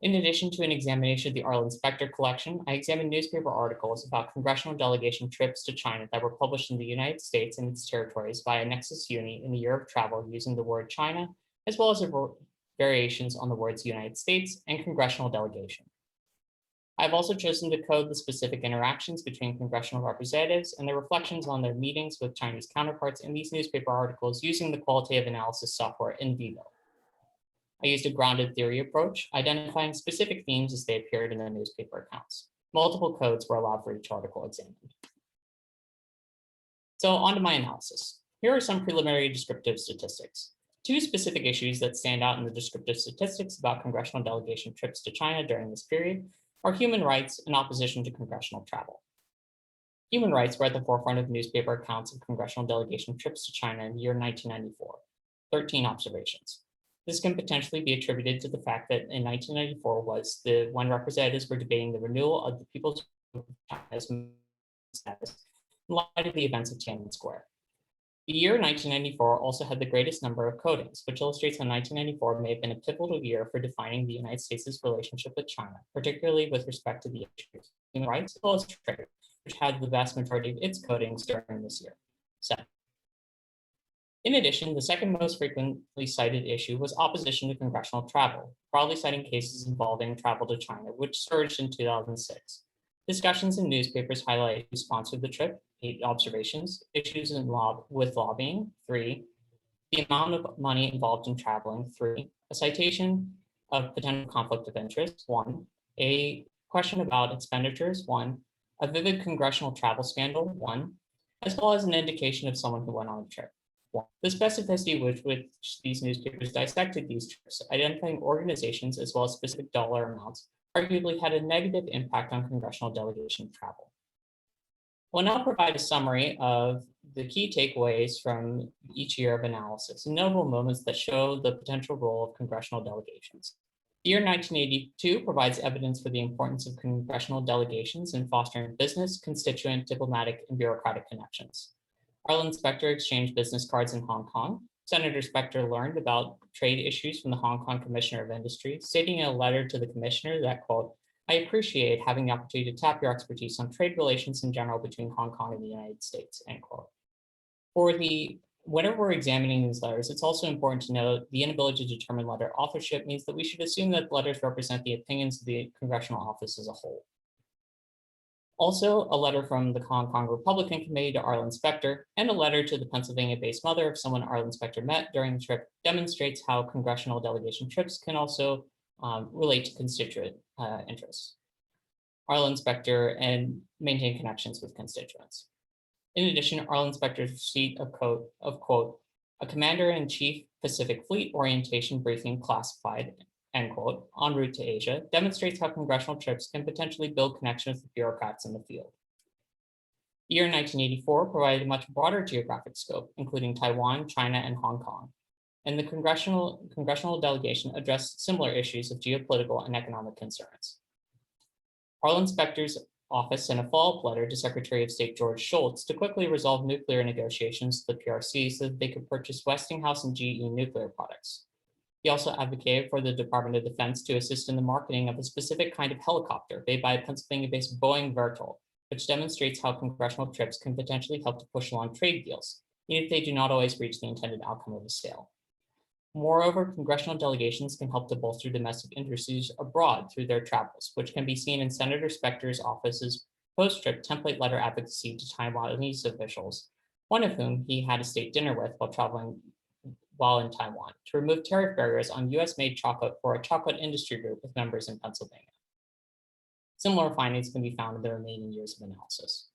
In addition to an examination of the Arlen Specter collection, I examined newspaper articles about congressional delegation trips to China that were published in the United States and its territories via Nexus Uni in the year of travel using the word China, as well as variations on the words United States and congressional delegation. I've also chosen to code the specific interactions between congressional representatives and their reflections on their meetings with Chinese counterparts in these newspaper articles using the qualitative analysis software NVivo. I used a grounded theory approach, identifying specific themes as they appeared in the newspaper accounts. Multiple codes were allowed for each article examined. So on to my analysis. Here are some preliminary descriptive statistics. Two specific issues that stand out in the descriptive statistics about congressional delegation trips to China during this period are human rights and opposition to congressional travel. Human rights were at the forefront of newspaper accounts of congressional delegation trips to China in the year 1994, 13 observations. This can potentially be attributed to the fact that in 1994 was when representatives were debating the renewal of the People's China's status in light of the events of Tiananmen Square. The year 1994 also had the greatest number of codings, which illustrates how 1994 may have been a pivotal year for defining the United States' relationship with China, particularly with respect to the issues of human rights as well as trade, which had the vast majority of its codings during this year. In addition, the second most frequently cited issue was opposition to congressional travel, broadly citing cases involving travel to China, which surged in 2006. Discussions in newspapers highlight who sponsored the trip, 8 observations, issues with lobbying, 3, the amount of money involved in traveling, 3, a citation of potential conflict of interest, 1, a question about expenditures, 1, a vivid congressional travel scandal, 1, as well as an indication of someone who went on a trip. The specificity with which these newspapers dissected these trips, identifying organizations as well as specific dollar amounts, arguably had a negative impact on congressional delegation travel. We'll now provide a summary of the key takeaways from each year of analysis and notable moments that show the potential role of congressional delegations. The year 1982 provides evidence for the importance of congressional delegations in fostering business, constituent, diplomatic, and bureaucratic connections. Arlen Specter exchanged business cards in Hong Kong. Senator Specter learned about trade issues from the Hong Kong Commissioner of Industry, stating in a letter to the commissioner that, quote, "I appreciate having the opportunity to tap your expertise on trade relations in general between Hong Kong and the United States," end quote. Whenever we're examining these letters, it's also important to note the inability to determine letter authorship means that we should assume that letters represent the opinions of the congressional office as a whole. Also, a letter from the Hong Kong Republican Committee to Arlen Specter and a letter to the Pennsylvania-based mother of someone Arlen Specter met during the trip demonstrates how congressional delegation trips can also relate to constituent interests. Arlen Specter and maintain connections with constituents. In addition, Arlen Specter's receipt of quote, "a Commander-in-Chief Pacific Fleet orientation briefing classified," end quote, en route to Asia, demonstrates how congressional trips can potentially build connections with bureaucrats in the field. The year 1984 provided a much broader geographic scope, including Taiwan, China, and Hong Kong. And the congressional delegation addressed similar issues of geopolitical and economic concerns. Arlen Specter's office sent a follow-up letter to Secretary of State George Shultz to quickly resolve nuclear negotiations with the PRC so that they could purchase Westinghouse and GE nuclear products. He also advocated for the Department of Defense to assist in the marketing of a specific kind of helicopter made by a Pennsylvania-based Boeing Vertol, which demonstrates how congressional trips can potentially help to push along trade deals, even if they do not always reach the intended outcome of a sale. Moreover, congressional delegations can help to bolster domestic industries abroad through their travels, which can be seen in Senator Specter's office's post-trip template letter advocacy to Taiwanese officials, one of whom he had a state dinner with while in Taiwan, to remove tariff barriers on US-made chocolate for a chocolate industry group with members in Pennsylvania. Similar findings can be found in the remaining years of analysis.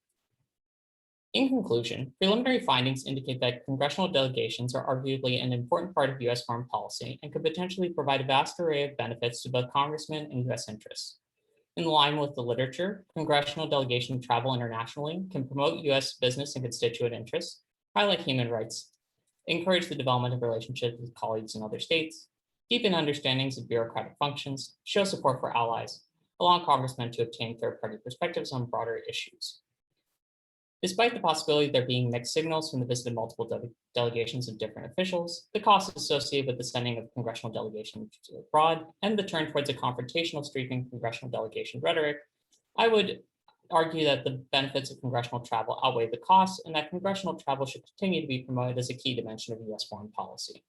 In conclusion, preliminary findings indicate that congressional delegations are arguably an important part of US foreign policy and could potentially provide a vast array of benefits to both congressmen and US interests. In line with the literature, congressional delegation travel internationally can promote US business and constituent interests, highlight human rights, encourage the development of relationships with colleagues in other states, deepen understandings of bureaucratic functions, show support for allies, allow congressmen to obtain third-party perspectives on broader issues. Despite the possibility of there being mixed signals from the visit of multiple delegations of different officials, the costs associated with the sending of congressional delegations abroad, and the turn towards a confrontational streak in congressional delegation rhetoric, I would argue that the benefits of congressional travel outweigh the costs and that congressional travel should continue to be promoted as a key dimension of US foreign policy.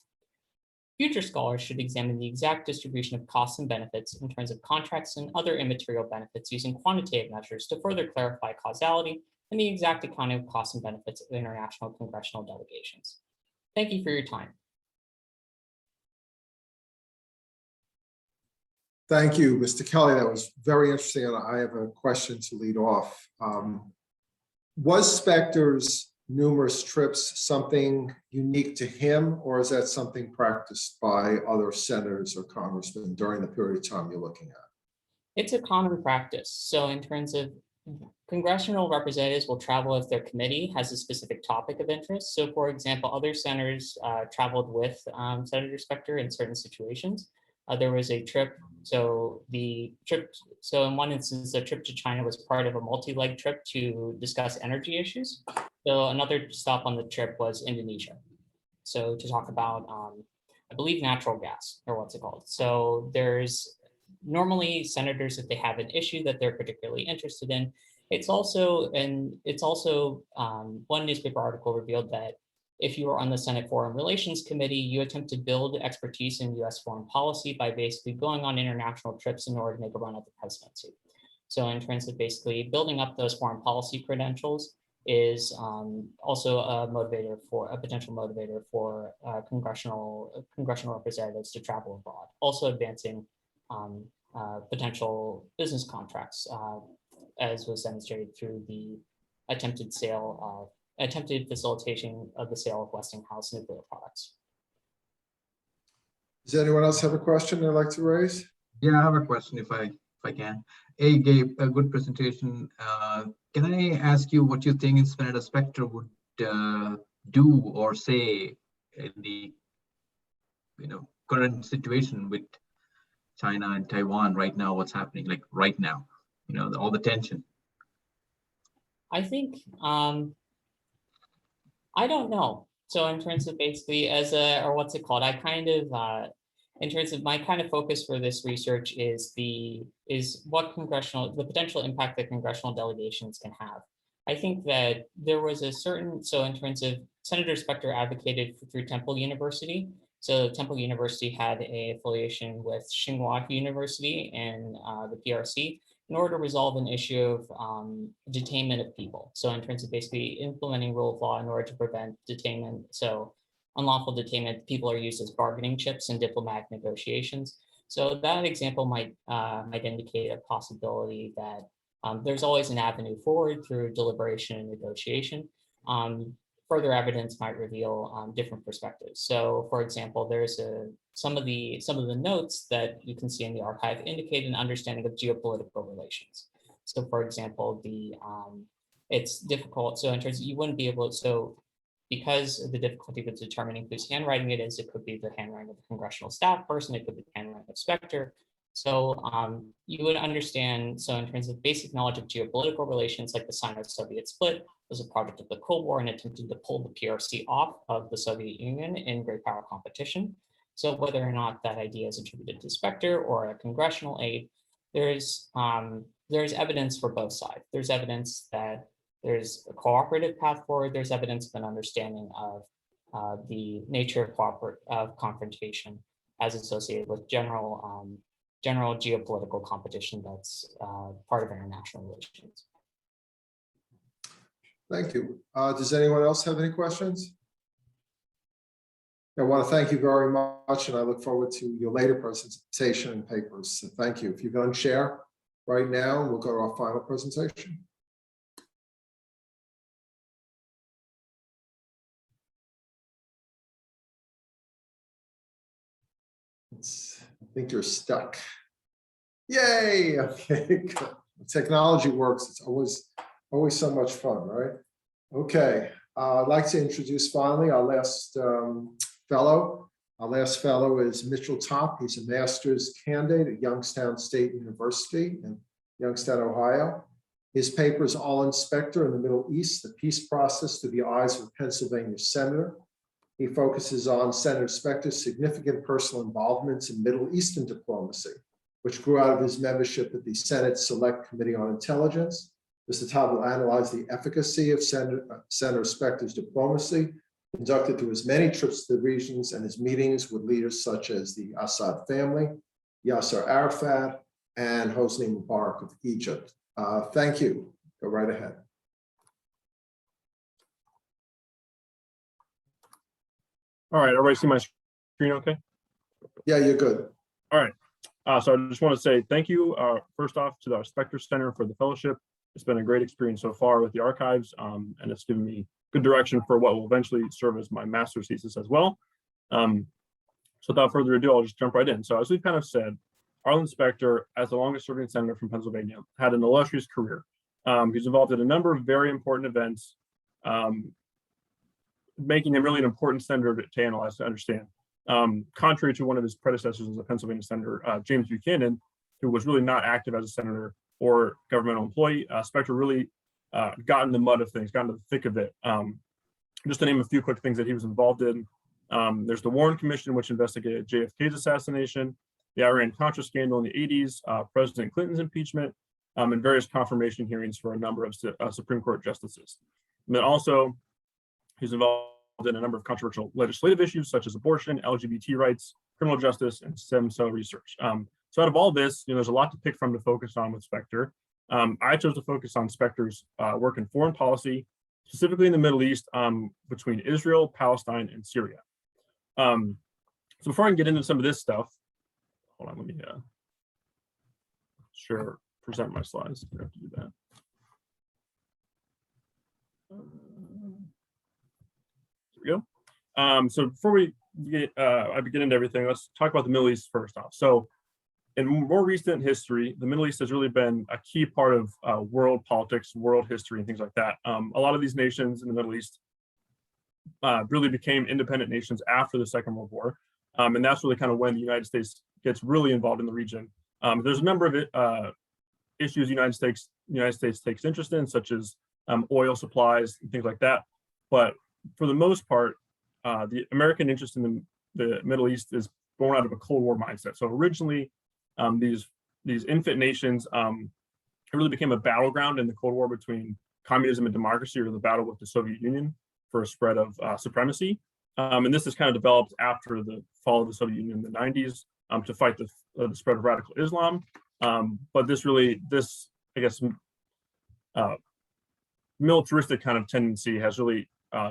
Future scholars should examine the exact distribution of costs and benefits in terms of contracts and other immaterial benefits using quantitative measures to further clarify causality and the exact accounting of costs and benefits of international congressional delegations. Thank you for your time. Thank you, Mr. Kelly. That was very interesting. And I have a question to lead off. Was Specter's numerous trips something unique to him, or is that something practiced by other senators or congressmen during the period of time you're looking at? It's a common practice. So in terms of congressional representatives will travel if their committee has a specific topic of interest. So for example, other senators traveled with Senator Specter in certain situations. There was a trip, so in one instance, the trip to China was part of a multi-leg trip to discuss energy issues. So another stop on the trip was Indonesia. So to talk about, I believe, natural gas, or what's it called. So there's normally senators, if they have an issue that they're particularly interested in, it's also one newspaper article revealed that if you were on the Senate Foreign Relations Committee, you attempt to build expertise in US foreign policy by basically going on international trips in order to make a run at the presidency. So in terms of basically building up those foreign policy credentials is also a potential motivator for congressional representatives to travel abroad, also advancing potential business contracts, as was demonstrated through the attempted facilitation of the sale of Westinghouse nuclear products. Does anyone else have a question they'd like to raise? Yeah, I have a question if I can. Hey, Gabe, a good presentation. Can I ask you what you think Senator Specter would do or say in the current situation with China and Taiwan right now, what's happening like right now, all the tension? I think, I don't know. So in terms of basically or what's it called? I kind of, in terms of my kind of focus for this research is the potential impact that congressional delegations can have. I think that there was so in terms of Senator Specter advocated through Temple University. So Temple University had a affiliation with Tsinghua University and the PRC in order to resolve an issue of detainment of people. So in terms of basically implementing rule of law in order to prevent detainment. So unlawful detainment, people are used as bargaining chips in diplomatic negotiations. So that example might indicate a possibility that there's always an avenue forward through deliberation and negotiation. Further evidence might reveal different perspectives. So, for example, there's some of the notes that you can see in the archive indicate an understanding of geopolitical relations. So, for example, it's difficult. So, in terms of, you wouldn't be able to. So, because of the difficulty with determining whose handwriting it is, it could be the handwriting of a congressional staff person, it could be the handwriting of Specter. So you would understand, so in terms of basic knowledge of geopolitical relations, like the Sino-Soviet split was a project of the Cold War and attempting to pull the PRC off of the Soviet Union in great power competition. So whether or not that idea is attributed to Specter or a congressional aide, there's evidence for both sides. There's evidence that there's a cooperative path forward. There's evidence of an understanding of the nature of confrontation as associated with general geopolitical competition that's part of international relations. Thank you. Does anyone else have any questions? I want to thank you very much, and I look forward to your later presentation and papers. So thank you. If you can unshare right now, we'll go to our final presentation. I think you're stuck. Yay! Okay, good. Technology works. It's always so much fun, right? Okay, I'd like to introduce finally our last fellow. Our last fellow is Mitchell Topf. He's a master's candidate at Youngstown State University in Youngstown, Ohio. His paper is Arlen Specter in the Middle East, the peace process through the eyes of a Pennsylvania senator. He focuses on Senator Specter's significant personal involvements in Middle Eastern diplomacy, which grew out of his membership at the Senate Select Committee on Intelligence. Mr. Topf will analyze the efficacy of Senator Specter's diplomacy conducted through his many trips to the regions and his meetings with leaders such as the Assad family, Yasser Arafat, and Hosni Mubarak of Egypt. Thank you. Go right ahead. All right, everybody see my screen okay? Yeah, you're good. All right, so I just want to say thank you, first off, to the Specter Center for the fellowship. It's been a great experience so far with the archives, and it's given me good direction for what will eventually serve as my master's thesis as well. So without further ado, I'll just jump right in. So as we've kind of said, Arlen Specter, as the longest serving senator from Pennsylvania, had an illustrious career. He's involved in a number of very important events, making him really an important senator to analyze, to understand. Contrary to one of his predecessors as a Pennsylvania senator, James Buchanan, who was really not active as a senator or governmental employee, Specter really got in the mud of things, got into the thick of it. Just to name a few quick things that he was involved in, there's the Warren Commission, which investigated JFK's assassination, the Iran-Contra scandal in the 80s, President Clinton's impeachment, and various confirmation hearings for a number of Supreme Court justices. And then also, he's involved in a number of controversial legislative issues such as abortion, LGBT rights, criminal justice, and stem cell research. So out of all this, there's a lot to pick from to focus on with Specter. I chose to focus on Specter's work in foreign policy, specifically in the Middle East, between Israel, Palestine, and Syria. So before I can get into some of this stuff, hold on, let me present my slides. I have to do that. There we go. So before we get into everything, let's talk about the Middle East first off. So in more recent history, the Middle East has really been a key part of world politics, world history, and things like that. A lot of these nations in the Middle East really became independent nations after the Second World War. And that's really kind of when the United States gets really involved in the region. There's a number of issues the United States takes interest in, such as oil supplies and things like that. But for the most part, the American interest in the Middle East is born out of a Cold War mindset. So originally, these infant nations, it really became a battleground in the Cold War between communism and democracy, or the battle with the Soviet Union for a spread of supremacy. And this is kind of developed after the fall of the Soviet Union in the 90s to fight the spread of radical Islam. But this, I guess, militaristic kind of tendency has really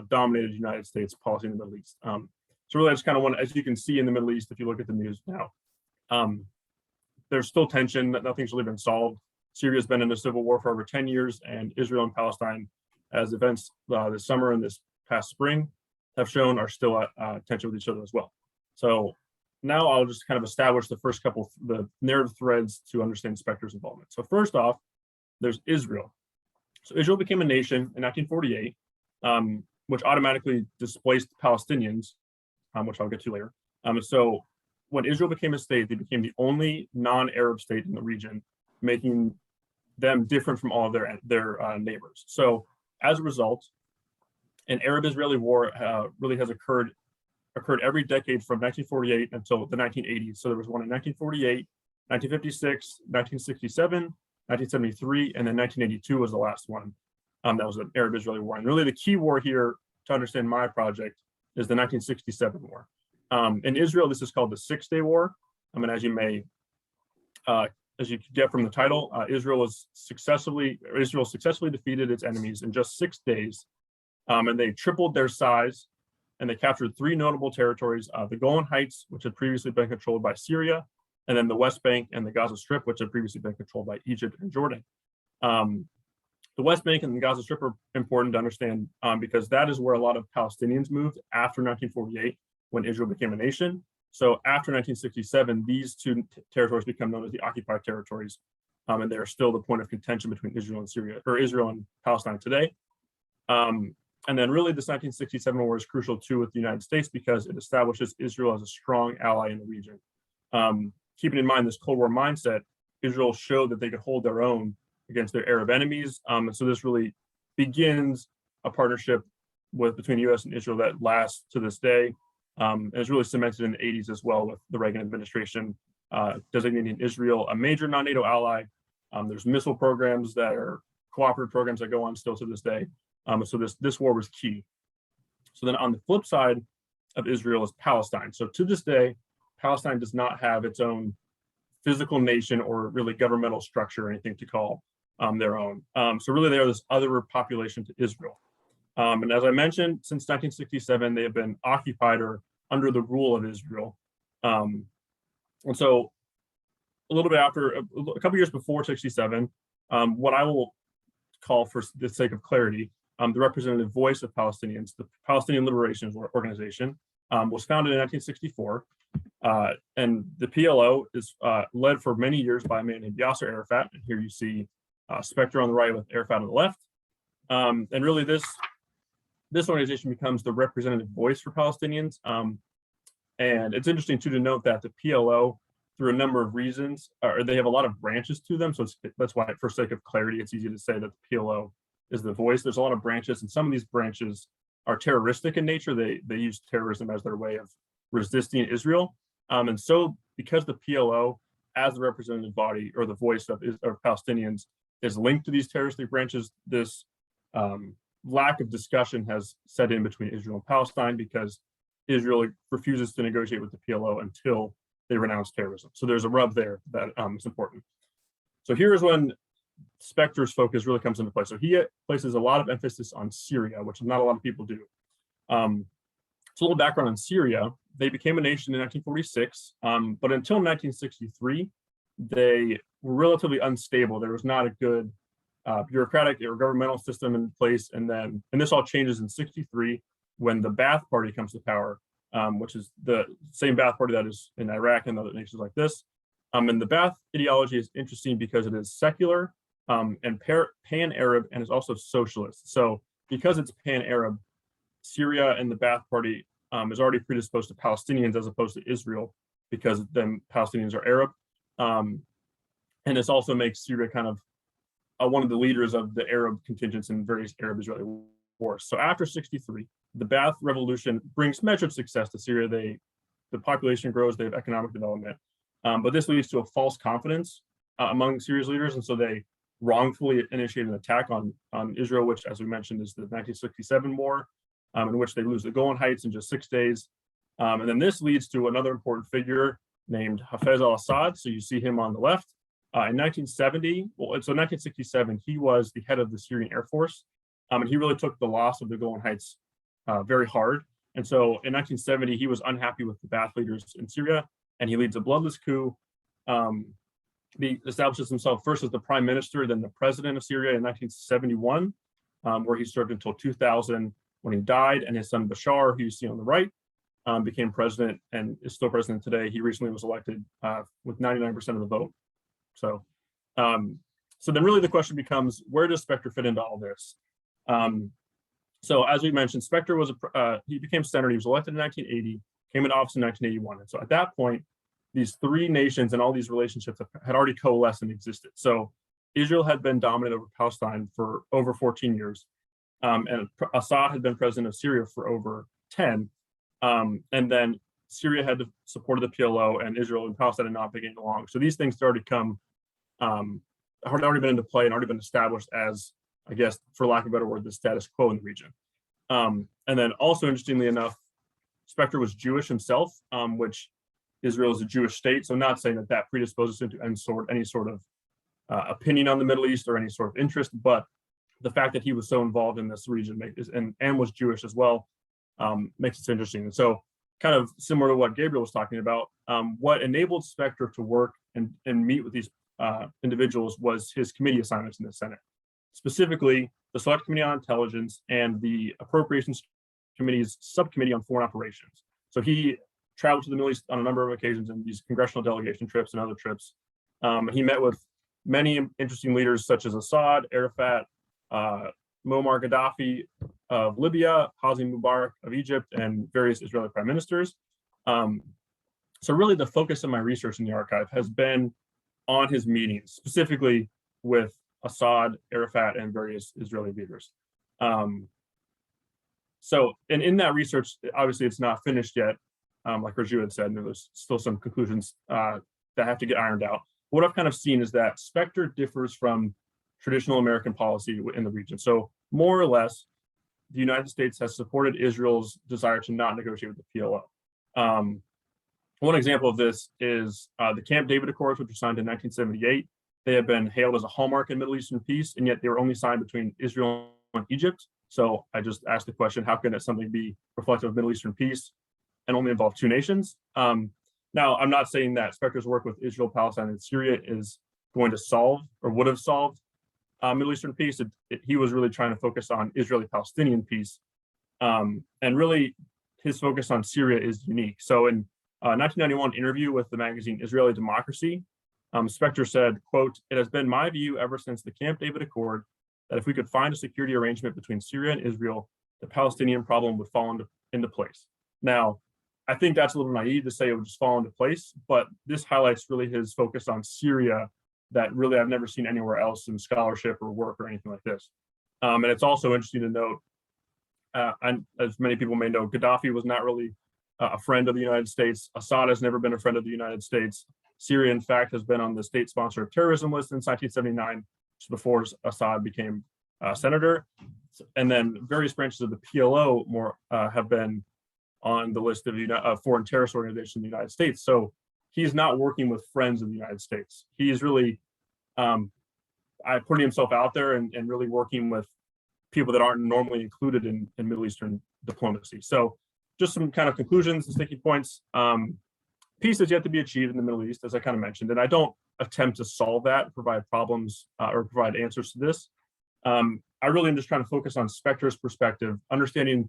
dominated United States policy in the Middle East. So really, I just kind of want, as you can see in the Middle East, if you look at the news now, there's still tension. Nothing's really been solved. Syria's been in a civil war for over 10 years, and Israel and Palestine, as events this summer and this past spring have shown, are still at tension with each other as well. So now I'll just kind of establish the first couple, the narrative threads to understand Specter's involvement. So first off, there's Israel. So Israel became a nation in 1948, which automatically displaced Palestinians, which I'll get to later. So when Israel became a state, they became the only non-Arab state in the region, making them different from all of their neighbors. So as a result, an Arab-Israeli war really has occurred every decade from 1948 until the 1980s. So there was one in 1948, 1956, 1967, 1973, and then 1982 was the last one. That was an Arab-Israeli war. And really the key war here to understand my project is the 1967 war. In Israel, this is called the Six-Day War. And as you may, as you can get from the title, Israel successfully defeated its enemies in just 6 days. And they tripled their size, and they captured 3 notable territories, the Golan Heights, which had previously been controlled by Syria, and then the West Bank and the Gaza Strip, which had previously been controlled by Egypt and Jordan. The West Bank and the Gaza Strip are important to understand because that is where a lot of Palestinians moved after 1948, when Israel became a nation. So after 1967, these 2 territories become known as the occupied territories, and they are still the point of contention between Israel and Syria, or Israel and Palestine today. And then really this 1967 war is crucial too with the United States because it establishes Israel as a strong ally in the region. Keeping in mind this Cold War mindset, Israel showed that they could hold their own against their Arab enemies. And so this really begins a partnership between the US and Israel that lasts to this day. And it's really cemented in the 80s as well with the Reagan administration designating Israel a major non-NATO ally. There's missile programs that are cooperative programs that go on still to this day. So this war was key. So then on the flip side of Israel is Palestine. So to this day, Palestine does not have its own physical nation or really governmental structure or anything to call their own. So really they are this other population to Israel. And as I mentioned, since 1967, they have been occupied or under the rule of Israel. And so a little bit after, a couple years before 67, what I will call, for the sake of clarity, the representative voice of Palestinians, the Palestinian Liberation Organization, was founded in 1964. And the PLO is led for many years by a man named Yasser Arafat. And here you see Specter on the right with Arafat on the left. And really this organization becomes the representative voice for Palestinians. And it's interesting too to note that the PLO, through a number of reasons, they have a lot of branches to them. So that's why, for sake of clarity, it's easy to say that the PLO is the voice. There's a lot of branches, and some of these branches are terroristic in nature. They use terrorism as their way of resisting Israel. And so because the PLO, as the representative body or the voice of Palestinians, is linked to these terroristic branches, this lack of discussion has set in between Israel and Palestine because Israel refuses to negotiate with the PLO until they renounce terrorism. So there's a rub there that is important. So here is when Specter's focus really comes into play. So he places a lot of emphasis on Syria, which not a lot of people do. So a little background on Syria. They became a nation in 1946, but until 1963, they were relatively unstable. There was not a good bureaucratic or governmental system in place. And this all changes in 63 when the Ba'ath Party comes to power, which is the same Ba'ath Party that is in Iraq and other nations like this. And the Ba'ath ideology is interesting because it is secular and pan-Arab, and is also socialist. So because it's pan-Arab, Syria and the Ba'ath Party is already predisposed to Palestinians as opposed to Israel, because then Palestinians are Arab. And this also makes Syria kind of one of the leaders of the Arab contingents in various Arab-Israeli wars. So after 63, the Ba'ath Revolution brings measured success to Syria. The population grows, they have economic development, but this leads to a false confidence among Syria's leaders, and so they wrongfully initiated an attack on Israel, which, as we mentioned, is the 1967 war, in which they lose the Golan Heights in just 6 days. And then this leads to another important figure named Hafez al-Assad. So you see him on the left. In 1970, well, so 1967, he was the head of the Syrian Air Force, and he really took the loss of the Golan Heights very hard. And so in 1970, he was unhappy with the Ba'ath leaders in Syria, and he leads a bloodless coup. He establishes himself first as the prime minister, then the president of Syria in 1971, where he served until 2000 when he died, and his son Bashar, who you see on the right, became president and is still president today. He recently was elected with 99% of the vote. So then really the question becomes, where does Specter fit into all this? So as we mentioned, Specter was he became senator. He was elected in 1980, came into office in 1981. And so at that point, these three nations and all these relationships had already coalesced and existed. So Israel had been dominant over Palestine for over 14 years. And Assad had been president of Syria for over 10. And then Syria had supported the PLO, and Israel and Palestine had not been getting along. So these things started to come, had already been into play and already been established as, I guess, for lack of a better word, the status quo in the region. And then also, interestingly enough, Specter was Jewish himself, which Israel is a Jewish state. So not saying that that predisposes him to any sort of opinion on the Middle East or any sort of interest, but the fact that he was so involved in this region and was Jewish as well makes it interesting. And so kind of similar to what Gabriel was talking about, what enabled Specter to work and meet with these individuals was his committee assignments in the Senate, specifically the Select Committee on Intelligence and the Appropriations Committee's Subcommittee on Foreign Operations. So he traveled to the Middle East on a number of occasions in these congressional delegation trips and other trips. He met with many interesting leaders such as Assad, Arafat, Muammar Gaddafi of Libya, Hosni Mubarak of Egypt, and various Israeli prime ministers. So really the focus of my research in the archive has been on his meetings, specifically with Assad, Arafat, and various Israeli leaders. So, and in that research, obviously it's not finished yet, like Raju had said, and there's still some conclusions that have to get ironed out. What I've kind of seen is that Specter differs from traditional American policy in the region. So more or less, the United States has supported Israel's desire to not negotiate with the PLO. One example of this is the Camp David Accords, which were signed in 1978. They have been hailed as a hallmark in Middle Eastern peace, and yet they were only signed between Israel and Egypt. So I just asked the question, how can something be reflective of Middle Eastern peace and only involve two nations? Now, I'm not saying that Specter's work with Israel, Palestine, and Syria is going to solve or would have solved Middle Eastern peace. He was really trying to focus on Israeli-Palestinian peace. And really, his focus on Syria is unique. So in 1991 interview with the magazine Israeli Democracy, Specter said, quote, "It has been my view ever since the Camp David Accord that if we could find a security arrangement between Syria and Israel, the Palestinian problem would fall into place." Now, I think that's a little naive to say it would just fall into place, but this highlights really his focus on Syria that really I've never seen anywhere else in scholarship or work or anything like this. And it's also interesting to note, and as many people may know, Gaddafi was not really a friend of the United States. Assad has never been a friend of the United States. Syria, in fact, has been on the state sponsor of terrorism list since 1979, just before Assad became senator. And then various branches of the PLO have been on the list of foreign terrorist organizations in the United States. So he's not working with friends of the United States. He is really putting himself out there and really working with people that aren't normally included in Middle Eastern diplomacy. So just some kind of conclusions and sticky points. Peace is yet to be achieved in the Middle East, as I kind of mentioned, and I don't attempt to solve that, provide problems or provide answers to this. I really am just trying to focus on Specter's perspective, understanding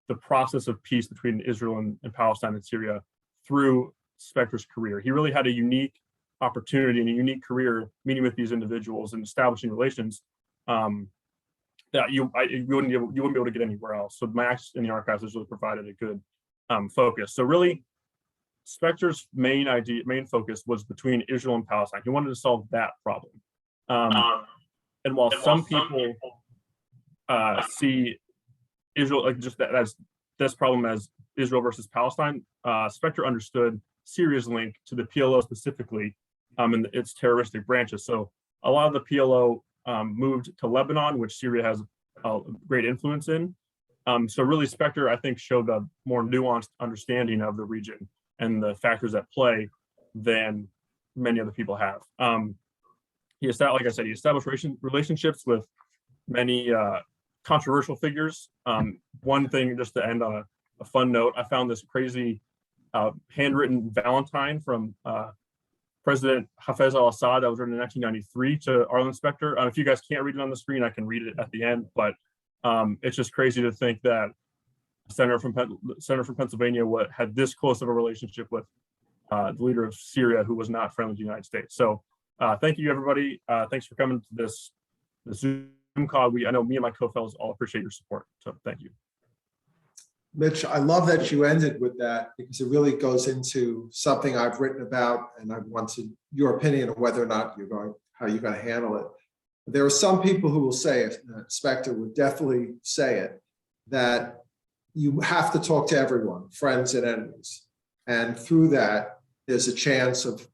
the process of peace between Israel and Palestine and Syria through Specter's career. He really had a unique opportunity and a unique career meeting with these individuals and establishing relations that you wouldn't be able to get anywhere else. So my access in the archives has really provided a good focus. So really, Specter's main focus was between Israel and Palestine. He wanted to solve that problem. And while some people see Israel like just as this problem as Israel versus Palestine, Specter understood Syria's link to the PLO specifically, and its terroristic branches. So a lot of the PLO moved to Lebanon, which Syria has a great influence in. So really, Specter, I think, showed a more nuanced understanding of the region and the factors at play than many other people have. He established, like I said, he established relationships with many controversial figures. One thing, just to end on a fun note, I found this crazy handwritten Valentine from President Hafez al-Assad that was written in 1993 to Arlen Specter. If you guys can't read it on the screen, I can read it at the end, but it's just crazy to think that Senator from Pennsylvania had this close of a relationship with the leader of Syria, who was not friendly to the United States. So thank you, everybody. Thanks for coming to this Zoom call. I know me and my co-fellows all appreciate your support. So thank you. Mitch, I love that you ended with that because it really goes into something I've written about, and I wanted your opinion of whether or not how you're going to handle it. There are some people who will say it, Specter would definitely say it, that you have to talk to everyone, friends and enemies. And through that, there's a chance of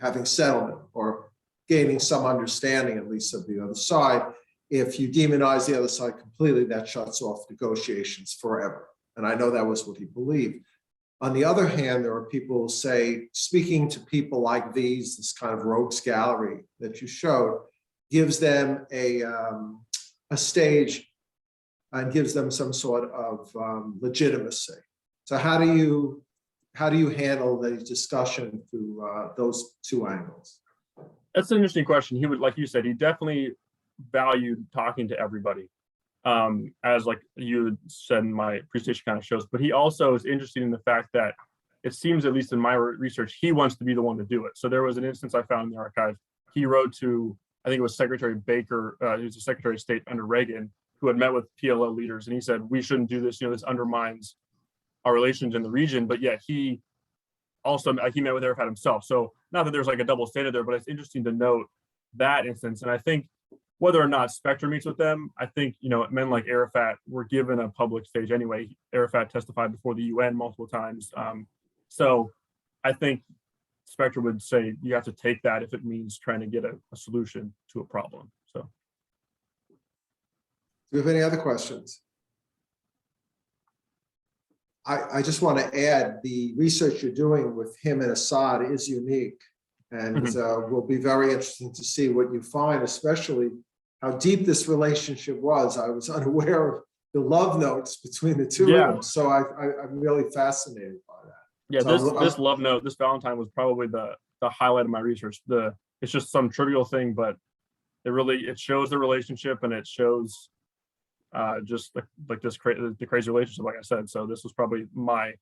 having settlement or gaining some understanding, at least of the other side. If you demonize the other side completely, that shuts off negotiations forever. And I know that was what he believed. On the other hand, there are people who say, speaking to people like these, this kind of rogues gallery that you showed, gives them a stage and gives them some sort of legitimacy. So how do you handle the discussion through those two angles? That's an interesting question. He would, like you said, he definitely valued talking to everybody, as like you said in my presentation kind of shows, but he also is interested in the fact that it seems, at least in my research, he wants to be the one to do it. So there was an instance I found in the archive. He wrote to, I think it was Secretary Baker, he was the Secretary of State under Reagan, who had met with PLO leaders, and he said, we shouldn't do this, this undermines our relations in the region, but yet he also, he met with Arafat himself. So not that there's like a double standard there, but it's interesting to note that instance. And I think whether or not Specter meets with them, I think, men like Arafat were given a public stage anyway. Arafat testified before the UN multiple times. So I think Specter would say you have to take that if it means trying to get a solution to a problem. So. Do you have any other questions? I just want to add, the research you're doing with him and Assad is unique, and will be very interesting to see what you find, especially how deep this relationship was. I was unaware of the love notes between the two of them, so I'm really fascinated by that. Yeah, so this love note, this Valentine was probably the highlight of my research. It's just some trivial thing, but it shows the relationship, and it shows just like the crazy relationship, like I said. So this was probably my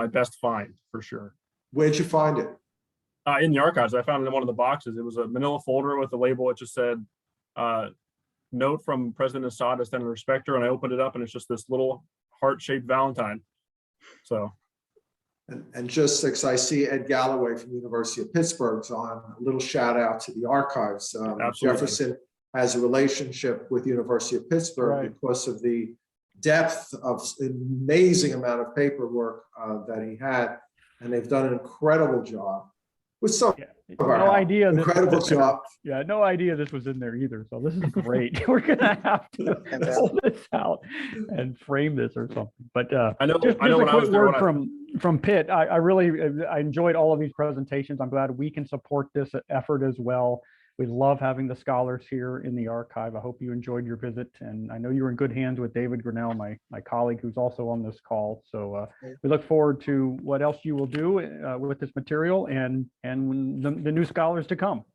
best find for sure. Where'd you find it? In the archives. I found it in one of the boxes. It was a manila folder with a label. It just said, note from President Assad to Senator Specter, and I opened it up, and it's just this little heart-shaped Valentine. So. And just because I see Ed Galloway from the University of Pittsburgh's on, a little shout out to the archives. Jefferson has a relationship with University of Pittsburgh because of the depth of amazing amount of paperwork that he had, and they've done an incredible job with some no idea incredible job. Yeah, no idea this was in there either. So this is great. We're gonna have to pull this out and frame this or something. But I know just when a quick word from Pitt. I really enjoyed all of these presentations. I'm glad we can support this effort as well. We love having the scholars here in the archive. I hope you enjoyed your visit, and I know you were in good hands with David Grinnell, my colleague, who's also on this call. So we look forward to what else you will do with this material and the new scholars to come.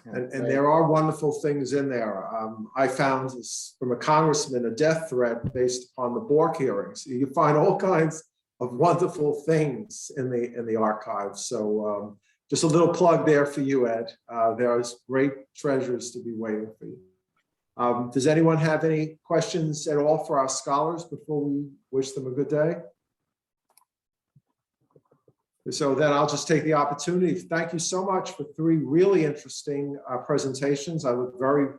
And there are wonderful things in there. I found this from a congressman, a death threat based upon the Bork hearings. You can find all kinds of wonderful things in the archive. So just a little plug there for you, Ed. There's great treasures to be waiting for you. Does anyone have any questions at all for our scholars before we wish them a good day? So then I'll just take the opportunity. Thank you so much for 3 really interesting presentations. I look very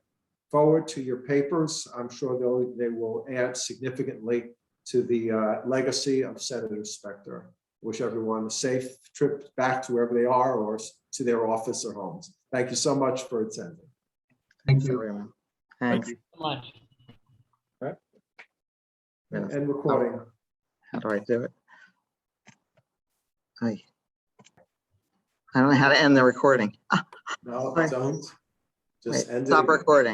forward to your papers. I'm sure they will add significantly to the legacy of Senator Specter. Wish everyone a safe trip back to wherever they are or to their office or homes. Thank you so much for attending. Thank you. Everyone. Thank Thanks. you. So much. Yes. And recording. How do I do it? I don't know how to end the recording. No, Sorry. don't. Just Wait, end it stop again. recording.